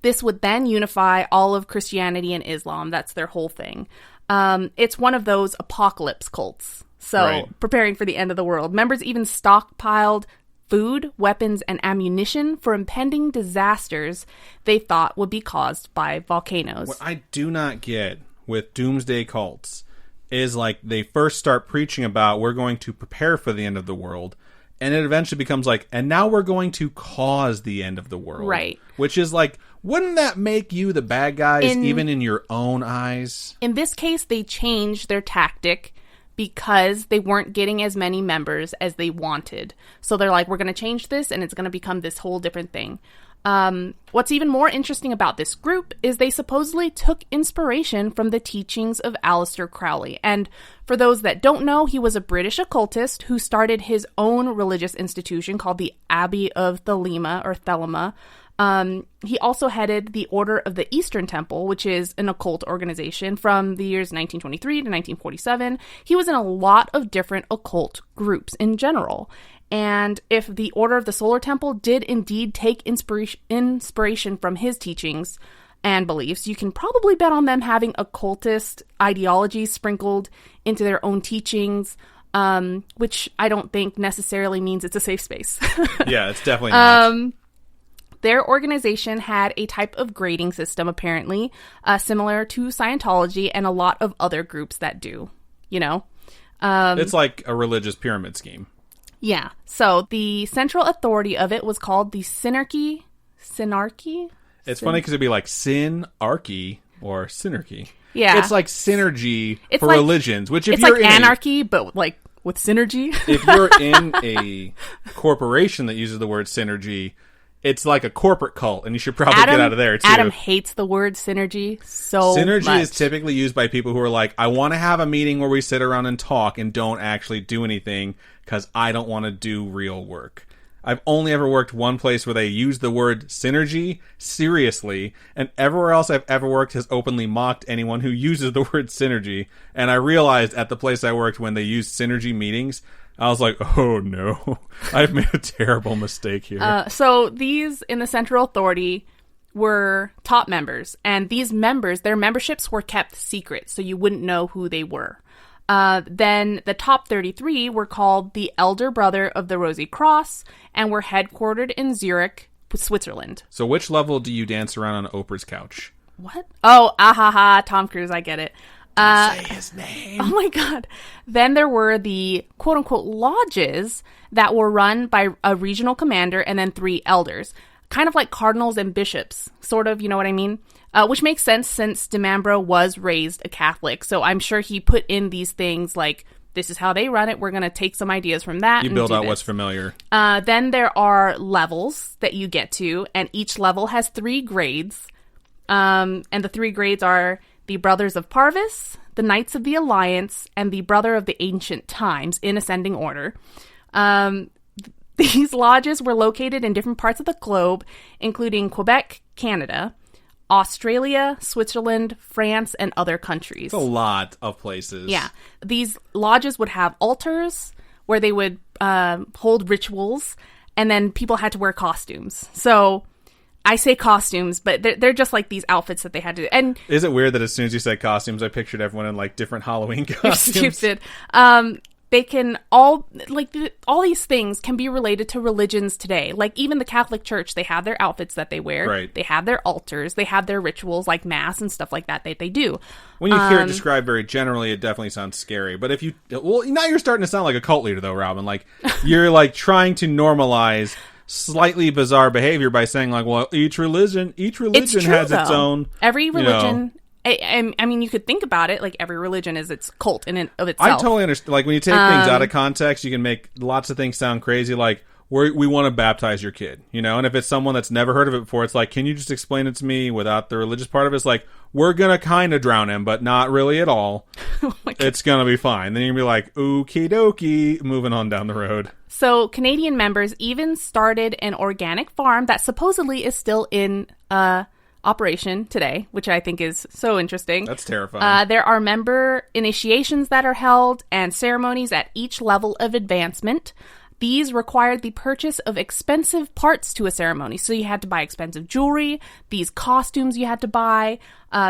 This would then unify all of Christianity and Islam. That's their whole thing. It's one of those apocalypse cults. So, preparing for the end of the world. Members even stockpiled food, weapons, and ammunition for impending disasters they thought would be caused by volcanoes. What I do not get with doomsday cults is they first start preaching about we're going to prepare for the end of the world, and it eventually becomes and now we're going to cause the end of the world. Right. Which is wouldn't that make you the bad guys even in your own eyes? In this case, they changed their tactic because they weren't getting as many members as they wanted. So they're we're going to change this, and it's going to become this whole different thing. What's even more interesting about this group is they supposedly took inspiration from the teachings of Aleister Crowley. And for those that don't know, he was a British occultist who started his own religious institution called the Abbey of Thelema or Thelema. He also headed the Order of the Eastern Temple, which is an occult organization from the years 1923 to 1947. He was in a lot of different occult groups in general. And if the Order of the Solar Temple did indeed take inspiration from his teachings and beliefs, you can probably bet on them having occultist ideologies sprinkled into their own teachings, which I don't think necessarily means it's a safe space. Yeah, it's definitely not. Their organization had a type of grading system, apparently, similar to Scientology and a lot of other groups that do, you know? It's like a religious pyramid scheme. Yeah. So the central authority of it was called the Synarchy? It's funny because it'd be Synarchy or Synarchy. Yeah. It's like synergy for religions, which if you're in anarchy, but with synergy. If you're in a corporation that uses the word synergy, it's like a corporate cult, and you should probably get out of there, too. Adam hates the word synergy so Synergy much. is typically used by people who are I want to have a meeting where we sit around and talk and don't actually do anything because I don't want to do real work. I've only ever worked one place where they use the word synergy seriously, and everywhere else I've ever worked has openly mocked anyone who uses the word synergy. And I realized at the place I worked when they used synergy meetings, I was like, oh no, I've made a terrible mistake here. So these in the Central Authority were top members, and these members, their memberships were kept secret, so you wouldn't know who they were. Then the top 33 were called the Elder Brother of the Rosy Cross and were headquartered in Zurich, Switzerland. So which level do you dance around on Oprah's couch? What? Oh, ahaha, Tom Cruise, I get it. Say his name. Oh my God. Then there were the quote-unquote lodges that were run by a regional commander and then 3 elders. Kind of like cardinals and bishops, sort of, you know what I mean? Which makes sense since DiMambro was raised a Catholic. So I'm sure he put in these things like, this is how they run it. We're going to take some ideas from that. You build out what's familiar. Then there are levels that you get to, and each level has 3 grades. And the 3 grades are the Brothers of Parvis, the Knights of the Alliance, and the Brother of the Ancient Times, in ascending order. These lodges were located in different parts of the globe, including Quebec, Canada, Australia, Switzerland, France, and other countries. It's a lot of places. Yeah. These lodges would have altars where they would hold rituals, and then people had to wear costumes. So I say costumes, but they're just like these outfits that they had to do. And is it weird that as soon as you said costumes, I pictured everyone in like different Halloween costumes? You're stupid. They can all these things can be related to religions today. Like even the Catholic Church, they have their outfits that they wear. Right. They have their altars. They have their rituals like mass and stuff like that they do. When you hear it described very generally, it definitely sounds scary. But if now you're starting to sound like a cult leader though, Robin. Like you're like trying to normalize slightly bizarre behavior by saying like, well, each religion has its own. Every religion. I mean, you could think about it like every religion is its cult in and of itself. I totally understand. Like when you take things out of context, you can make lots of things sound crazy. Like we want to baptize your kid, you know. And if it's someone that's never heard of it before, it's like, can you just explain it to me without the religious part of it? It's like, we're gonna kind of drown him, but not really at all. Oh it's gonna be fine. Then you're gonna be like, okie dokie, moving on down the road. So Canadian members even started an organic farm that supposedly is still in operation today, which I think is so interesting. That's terrifying. There are member initiations that are held and ceremonies at each level of advancement. These required the purchase of expensive parts to a ceremony. So you had to buy expensive jewelry, these costumes you had to buy,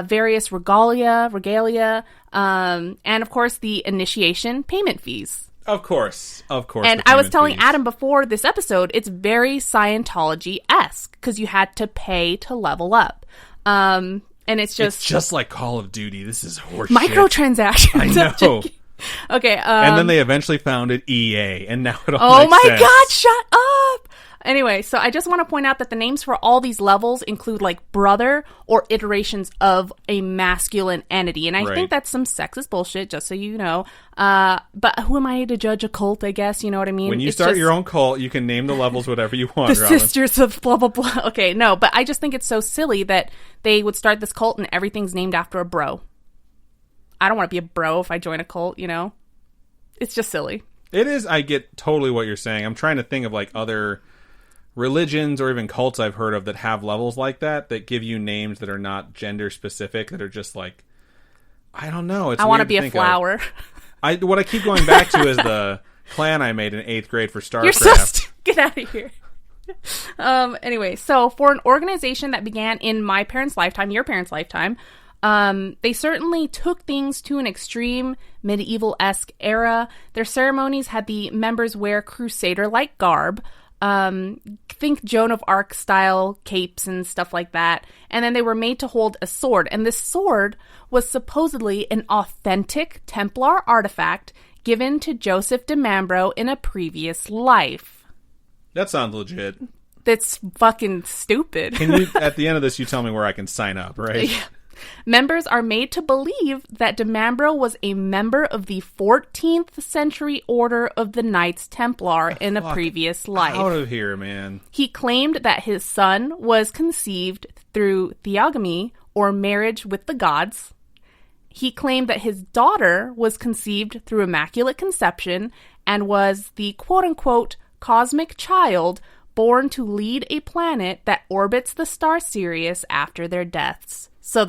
various regalia, and of course the initiation payment fees. Of course. And I was telling Adam before this episode, it's very Scientology-esque because you had to pay to level up. And it's just like Call of Duty. This is horseshit. Microtransactions. I know. Okay. And then they eventually founded EA, and now it all makes sense. God, shut up! Anyway, so I just want to point out that the names for all these levels include like brother or iterations of a masculine entity. And I think that's some sexist bullshit, just so you know. But who am I to judge a cult, I guess? You know what I mean? When you start your own cult, you can name the levels whatever you want, the Robin. Sisters of blah, blah, blah. Okay, no, but I just think it's so silly that they would start this cult and everything's named after a bro. I don't want to be a bro if I join a cult, you know? It's just silly. It is. I get totally what you're saying. I'm trying to think of like other religions or even cults I've heard of that have levels like that give you names that are not gender specific, that are just like, I don't know. It's I want to be a flower. What I keep going back to is the clan I made in 8th grade for StarCraft. You're so get out of here. Anyway, so for an organization that began in my parents' lifetime, your parents' lifetime, they certainly took things to an extreme medieval-esque era. Their ceremonies had the members wear crusader-like garb. Think Joan of Arc style capes and stuff like that. And then they were made to hold a sword. And this sword was supposedly an authentic Templar artifact given to Joseph DiMambro in a previous life. That sounds legit. That's fucking stupid. Can you, at the end of this, you tell me where I can sign up, right? Yeah. Members are made to believe that DiMambro was a member of the 14th century Order of the Knights Templar in a previous life. Out of here, man. He claimed that his son was conceived through theogamy, or marriage with the gods. He claimed that his daughter was conceived through immaculate conception and was the quote-unquote cosmic child born to lead a planet that orbits the star Sirius after their deaths. So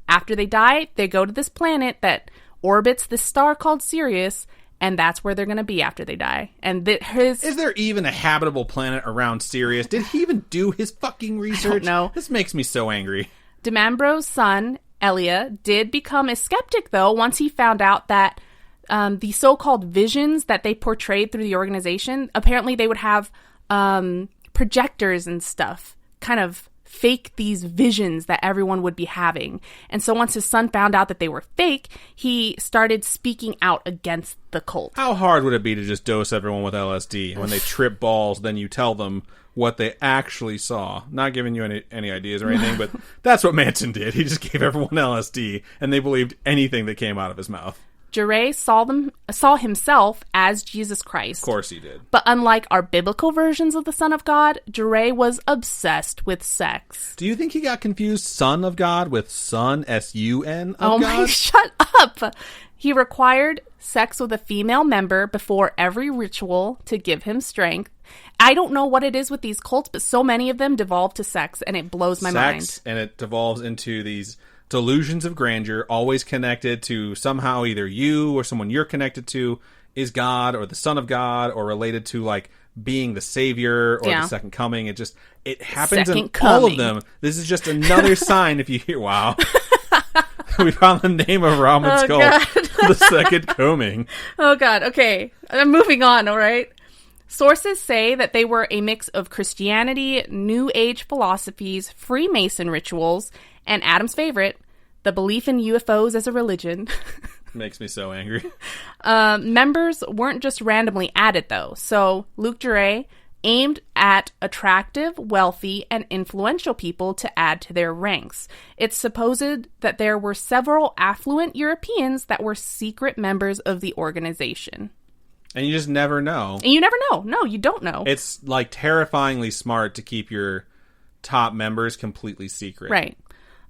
after they die, they go to this planet that orbits this star called Sirius, and that's where they're going to be after they die. And is there even a habitable planet around Sirius? Did he even do his fucking research? I don't know. This makes me so angry. DiMambro's son, Elia, did become a skeptic, though, once he found out that the so-called visions that they portrayed through the organization, apparently they would have projectors and stuff kind of fake these visions that everyone would be having. And so once his son found out that they were fake, he started speaking out against the cult. How hard would it be to just dose everyone with LSD? When they trip balls, then you tell them what they actually saw. Not giving you any ideas or anything, but that's what Manson did. He just gave everyone LSD, and they believed anything that came out of his mouth. Jure saw himself as Jesus Christ. Of course he did. But unlike our biblical versions of the Son of God, Jure was obsessed with sex. Do you think he got confused Son of God with Son, S-U-N, of God? Oh my, shut up! He required sex with a female member before every ritual to give him strength. I don't know what it is with these cults, but so many of them devolve to sex, and it blows my mind. And it devolves into these delusions of grandeur, always connected to somehow either you or someone you're connected to is God or the Son of God, or related to like being the Savior or the Second Coming. It happens in all of them. This is just another sign if you hear, wow. We found the name of Rahman's cult, the Second Coming. Oh God, okay. I'm moving on, all right? Sources say that they were a mix of Christianity, New Age philosophies, Freemason rituals, and Adam's favorite, the belief in UFOs as a religion. Makes me so angry. Members weren't just randomly added, though. So Luc Jure aimed at attractive, wealthy, and influential people to add to their ranks. It's supposed that there were several affluent Europeans that were secret members of the organization. And you just never know. And you never know. No, you don't know. It's like terrifyingly smart to keep your top members completely secret. Right.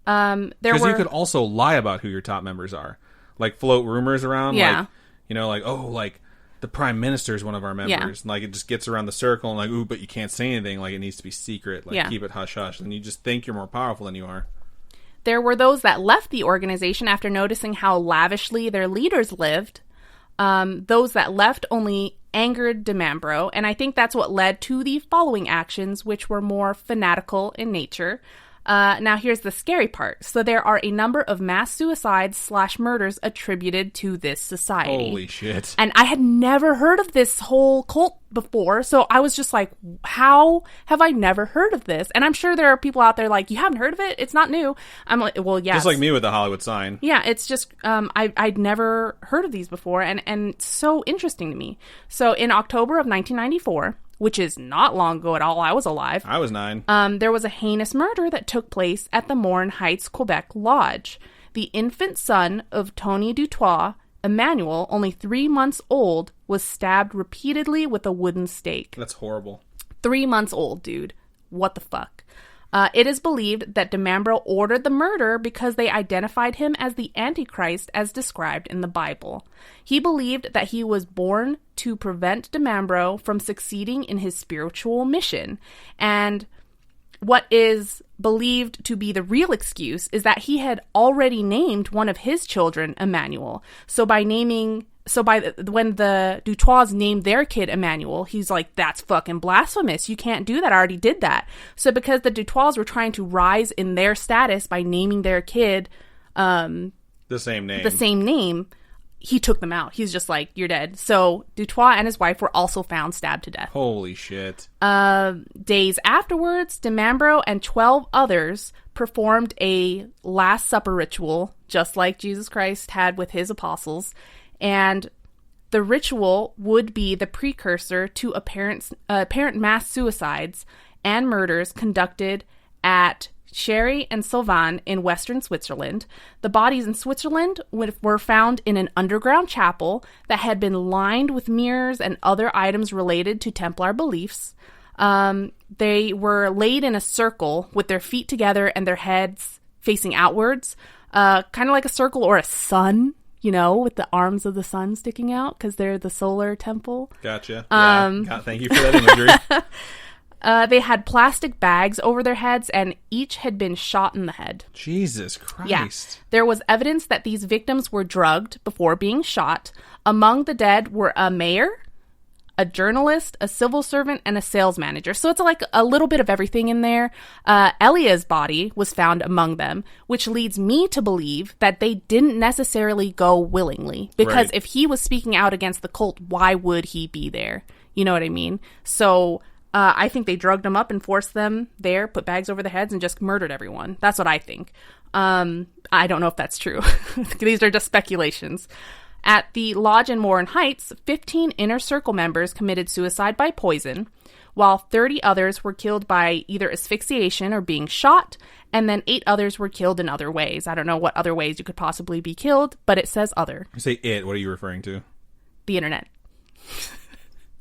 Because you could also lie about who your top members are. Like float rumors around. Yeah. Like, the prime minister is one of our members. Yeah. Like, it just gets around the circle and like, ooh, but you can't say anything. Like, it needs to be secret. Like, keep it hush-hush. And you just think you're more powerful than you are. There were those that left the organization after noticing how lavishly their leaders lived. Those that left only angered DeMambro, and I think that's what led to the following actions, which were more fanatical in nature. Now here's the scary part. So there are a number of mass suicides/murders attributed to this society. Holy shit. And I had never heard of this whole cult before, so I was just like, how have I never heard of this? And I'm sure there are people out there like, you haven't heard of it? It's not new. I'm like, well, yes. Just like me with the Hollywood sign. Yeah, it's just, I'd never heard of these before, and it's so interesting to me. So in October of 1994, which is not long ago at all, I was alive. I was 9. There was a heinous murder that took place at the Morne Heights, Quebec Lodge. The infant son of Tony Dutoit, Emmanuel, only 3 months old, was stabbed repeatedly with a wooden stake. That's horrible. 3 months old, dude. What the fuck? It is believed that DeMambro ordered the murder because they identified him as the Antichrist as described in the Bible. He believed that he was born to prevent DeMambro from succeeding in his spiritual mission. And what is believed to be the real excuse is that he had already named one of his children Emmanuel. When the Dutoits named their kid Emmanuel, he's like, that's fucking blasphemous. You can't do that. I already did that. So because the Dutoits were trying to rise in their status by naming their kid the same name, he took them out. He's just like, you're dead. So Dutoit and his wife were also found stabbed to death. Holy shit. Days afterwards, DeMambro and 12 others performed a Last Supper ritual, just like Jesus Christ had with his apostles. And the ritual would be the precursor to apparent mass suicides and murders conducted at Sherry and Sylvan in western Switzerland. The bodies in Switzerland were found in an underground chapel that had been lined with mirrors and other items related to Templar beliefs. They were laid in a circle with their feet together and their heads facing outwards, kind of like a circle or a sun. You know, with the arms of the sun sticking out because they're the solar temple. Gotcha. Thank you for that imagery. They had plastic bags over their heads, and each had been shot in the head. Jesus Christ. Yeah. There was evidence that these victims were drugged before being shot. Among the dead were a mayor, a journalist, a civil servant, and a sales manager. So it's like a little bit of everything in there. Elia's body was found among them, which leads me to believe that they didn't necessarily go willingly. Because if he was speaking out against the cult, why would he be there? You know what I mean? So I think they drugged them up and forced them there, put bags over their heads, and just murdered everyone. That's what I think. I don't know if that's true. These are just speculations. At the lodge in Warren Heights, 15 Inner Circle members committed suicide by poison, while 30 others were killed by either asphyxiation or being shot, and then 8 others were killed in other ways. I don't know what other ways you could possibly be killed, but it says other. You say it, what are you referring to? The internet.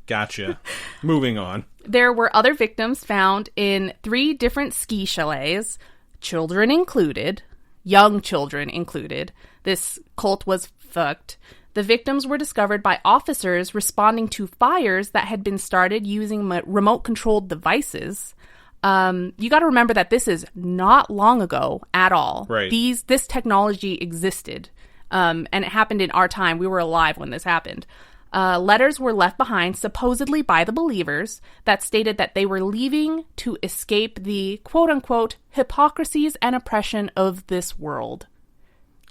Gotcha. Moving on. There were other victims found in 3 different ski chalets, children included, young children included. This cult was fucked. The victims were discovered by officers responding to fires that had been started using remote-controlled devices. You got to remember that this is not long ago at all. Right. This technology existed, and it happened in our time. We were alive when this happened. Letters were left behind, supposedly by the believers, that stated that they were leaving to escape the quote-unquote hypocrisies and oppression of this world.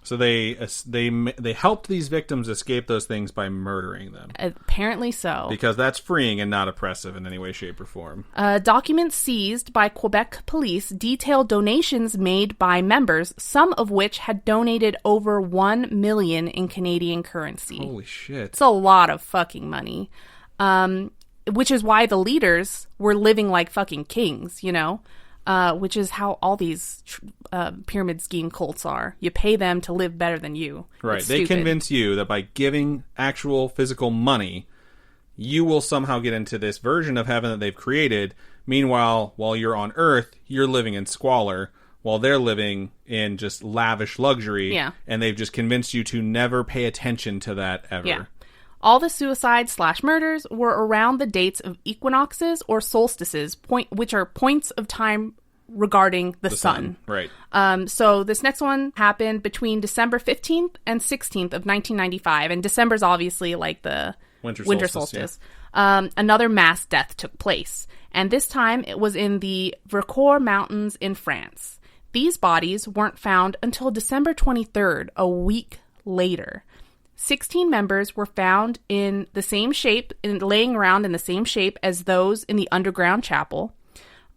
So they helped these victims escape those things by murdering them. Apparently so. Because that's freeing and not oppressive in any way, shape, or form. Documents seized by Quebec police detail donations made by members, some of which had donated over $1 million in Canadian currency. Holy shit. It's a lot of fucking money. Which is why the leaders were living like fucking kings, you know? Which is how all these pyramid scheme cults are. You pay them to live better than you. Right. They convince you that by giving actual physical money, you will somehow get into this version of heaven that they've created. Meanwhile, while you're on Earth, you're living in squalor, while they're living in just lavish luxury. Yeah. And they've just convinced you to never pay attention to that ever. Yeah. All the suicides/murders were around the dates of equinoxes or solstices, which are points of time regarding the sun. Right. So this next one happened between December 15th and 16th of 1995. And December's obviously like the winter solstice. Yeah. Another mass death took place. And this time it was in the Vercors Mountains in France. These bodies weren't found until December 23rd, a week later. 16 members were found in the same shape, laying around in the same shape as those in the underground chapel.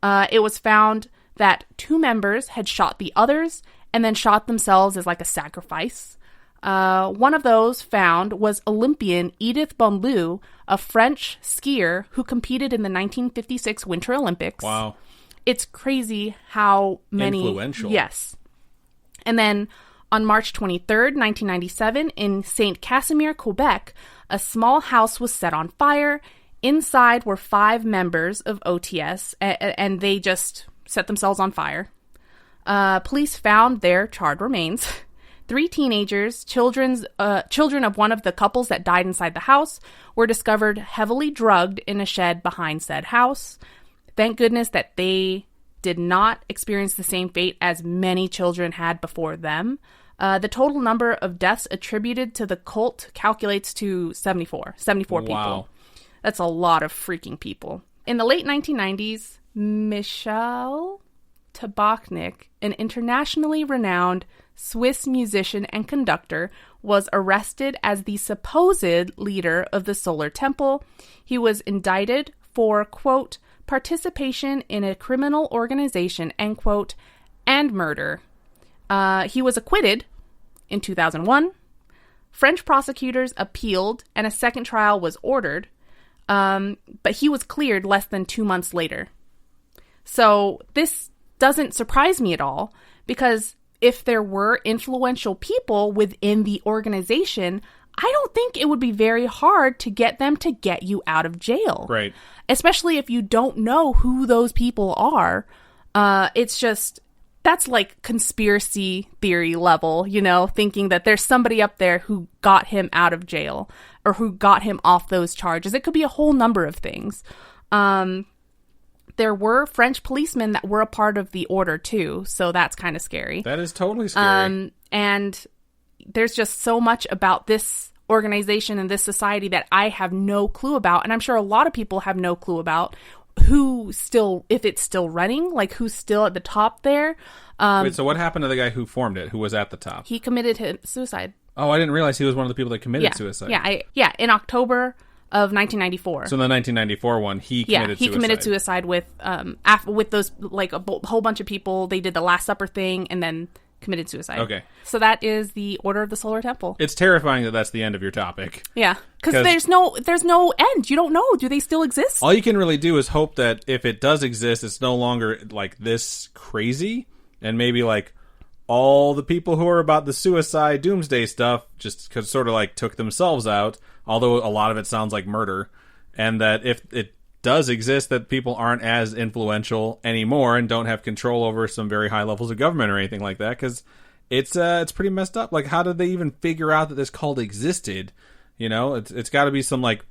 It was found that 2 members had shot the others and then shot themselves as like a sacrifice. One of those found was Olympian Edith Bonlieu, a French skier who competed in the 1956 Winter Olympics. Wow. It's crazy how many... Influential. Yes. And then... on March 23rd, 1997, in St. Casimir, Quebec, a small house was set on fire. Inside were 5 members of OTS, and they just set themselves on fire. Police found their charred remains. 3 teenagers, children of one of the couples that died inside the house, were discovered heavily drugged in a shed behind said house. Thank goodness that they did not experience the same fate as many children had before them. The total number of deaths attributed to the cult calculates to 74 people. Wow. That's a lot of freaking people. In the late 1990s, Michel Tabachnik, an internationally renowned Swiss musician and conductor, was arrested as the supposed leader of the Solar Temple. He was indicted for, quote, participation in a criminal organization, end quote, and murder. He was acquitted in 2001. French prosecutors appealed, and a second trial was ordered, but he was cleared less than 2 months later. So this doesn't surprise me at all, because if there were influential people within the organization, I don't think it would be very hard to get them to get you out of jail. Right. Especially if you don't know who those people are. It's just... that's like conspiracy theory level, you know, thinking that there's somebody up there who got him out of jail or who got him off those charges. It could be a whole number of things. There were French policemen that were a part of the order too, so that's kind of scary. That is totally scary. And there's just so much about this organization in this society that I have no clue about, and I'm sure a lot of people have no clue about, if it's still running, like who's still at the top there. Wait, so what happened to the guy who formed it, who was at the top? He committed suicide. Oh, I didn't realize he was one of the people that committed suicide. Yeah, in October of 1994. So in the 1994 one, he committed suicide. Yeah, he committed suicide with those, like, a whole bunch of people. They did the Last Supper thing and then committed suicide. Okay. So that is the Order of the Solar Temple. It's terrifying that that's the end of your topic. Yeah, because there's no end. You don't know. Do they still exist? All you can really do is hope that if it does exist, it's no longer, like, this crazy, and maybe, like, all the people who are about the suicide doomsday stuff just sort of, like, took themselves out, although a lot of it sounds like murder, and that if it does exist, that people aren't as influential anymore and don't have control over some very high levels of government or anything like that, because it's pretty messed up. Like, how did they even figure out that this cult existed? You know, it's got to be some, like,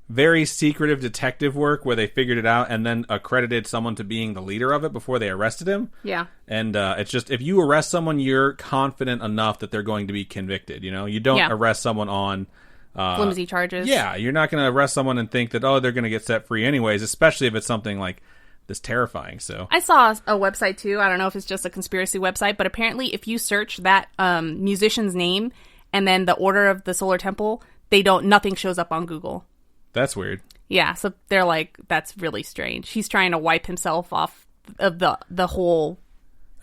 very secretive detective work where they figured it out and then accredited someone to being the leader of it before they arrested him. Yeah. And it's just, if you arrest someone, you're confident enough that they're going to be convicted, you know? You don't arrest someone on flimsy charges. Yeah, you're not going to arrest someone and think that, oh, they're going to get set free anyways, especially if it's something like this terrifying. So I saw a website too. I don't know if it's just a conspiracy website, but apparently if you search that musician's name and then the Order of the Solar Temple, nothing shows up on Google. That's weird. Yeah, so they're like, that's really strange. He's trying to wipe himself off of the whole.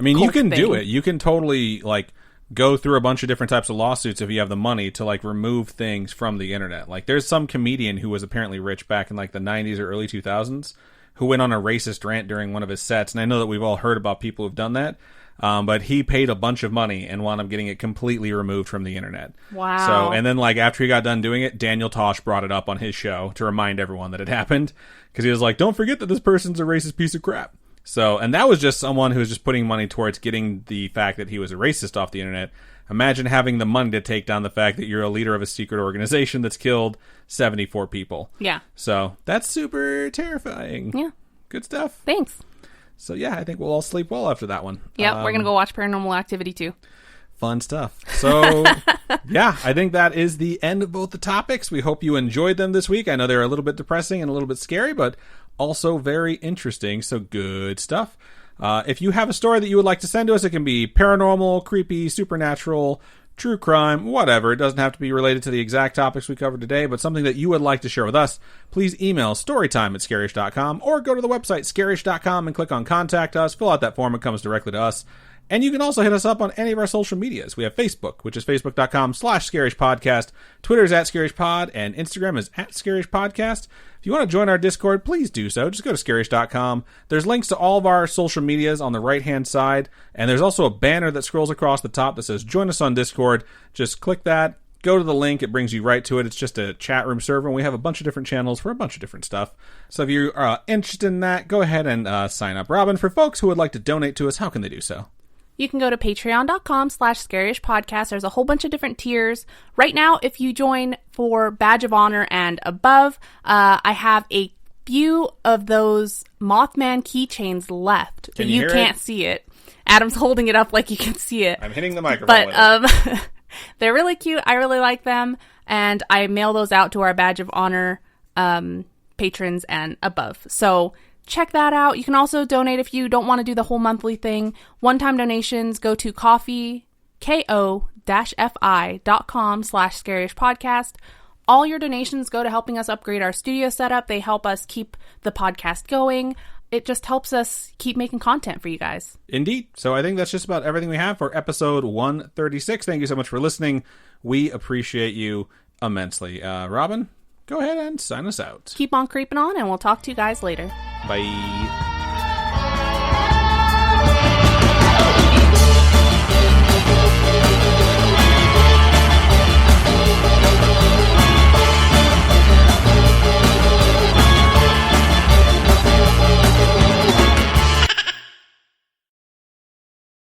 I mean, you can do it. You can totally, like, go through a bunch of different types of lawsuits if you have the money to, like, remove things from the internet. Like, there's some comedian who was apparently rich back in, like, the 90s or early 2000s who went on a racist rant during one of his sets, and I know that we've all heard about people who've done that, but he paid a bunch of money and wound up getting it completely removed from the internet. Wow. So, and then, like, after he got done doing it, Daniel Tosh brought it up on his show to remind everyone that it happened, because he was like, don't forget that this person's a racist piece of crap. So, and that was just someone who was just putting money towards getting the fact that he was a racist off the internet. Imagine having the money to take down the fact that you're a leader of a secret organization that's killed 74 people. Yeah. So, that's super terrifying. Yeah. Good stuff. Thanks. So, yeah, I think we'll all sleep well after that one. Yeah, we're going to go watch Paranormal Activity too. Fun stuff. So, yeah, I think that is the end of both the topics. We hope you enjoyed them this week. I know they're a little bit depressing and a little bit scary, but also very interesting. So, good stuff. If you have a story that you would like to send to us, it can be paranormal, creepy, supernatural, true crime, whatever. It doesn't have to be related to the exact topics we covered today, but something that you would like to share with us, please email storytime@scaryish.com or go to the website scaryish.com and click on Contact Us. Fill out that form. It comes directly to us. And you can also hit us up on any of our social medias. We have Facebook, which is facebook.com/scarishpodcast. Twitter is @scarishpod, and Instagram is @scarishpodcast. If you want to join our Discord, please do so. Just go to scarish.com. There's links to all of our social medias on the right-hand side, and there's also a banner that scrolls across the top that says, join us on Discord. Just click that, go to the link, it brings you right to it. It's just a chat room server, and we have a bunch of different channels for a bunch of different stuff. So if you are interested in that, go ahead and sign up. Robin, for folks who would like to donate to us, how can they do so? You can go to patreon.com/scaryish-podcast. There's a whole bunch of different tiers. Right now, if you join for Badge of Honor and above, I have a few of those Mothman keychains left. Can you can't see it. Adam's holding it up like you can see it. I'm hitting the microphone. But they're really cute. I really like them. And I mail those out to our Badge of Honor patrons and above. So check that out. You can also donate if you don't want to do the whole monthly thing. One-time donations go to ko-fi.com/scaryish-podcast. All your donations go to helping us upgrade our studio setup. They help us keep the podcast going. It just helps us keep making content for you guys. Indeed. So I think that's just about everything we have for episode 136. Thank you so much for listening. We appreciate you immensely. Robin, go ahead and sign us out. Keep on creeping on, and we'll talk to you guys later. Bye.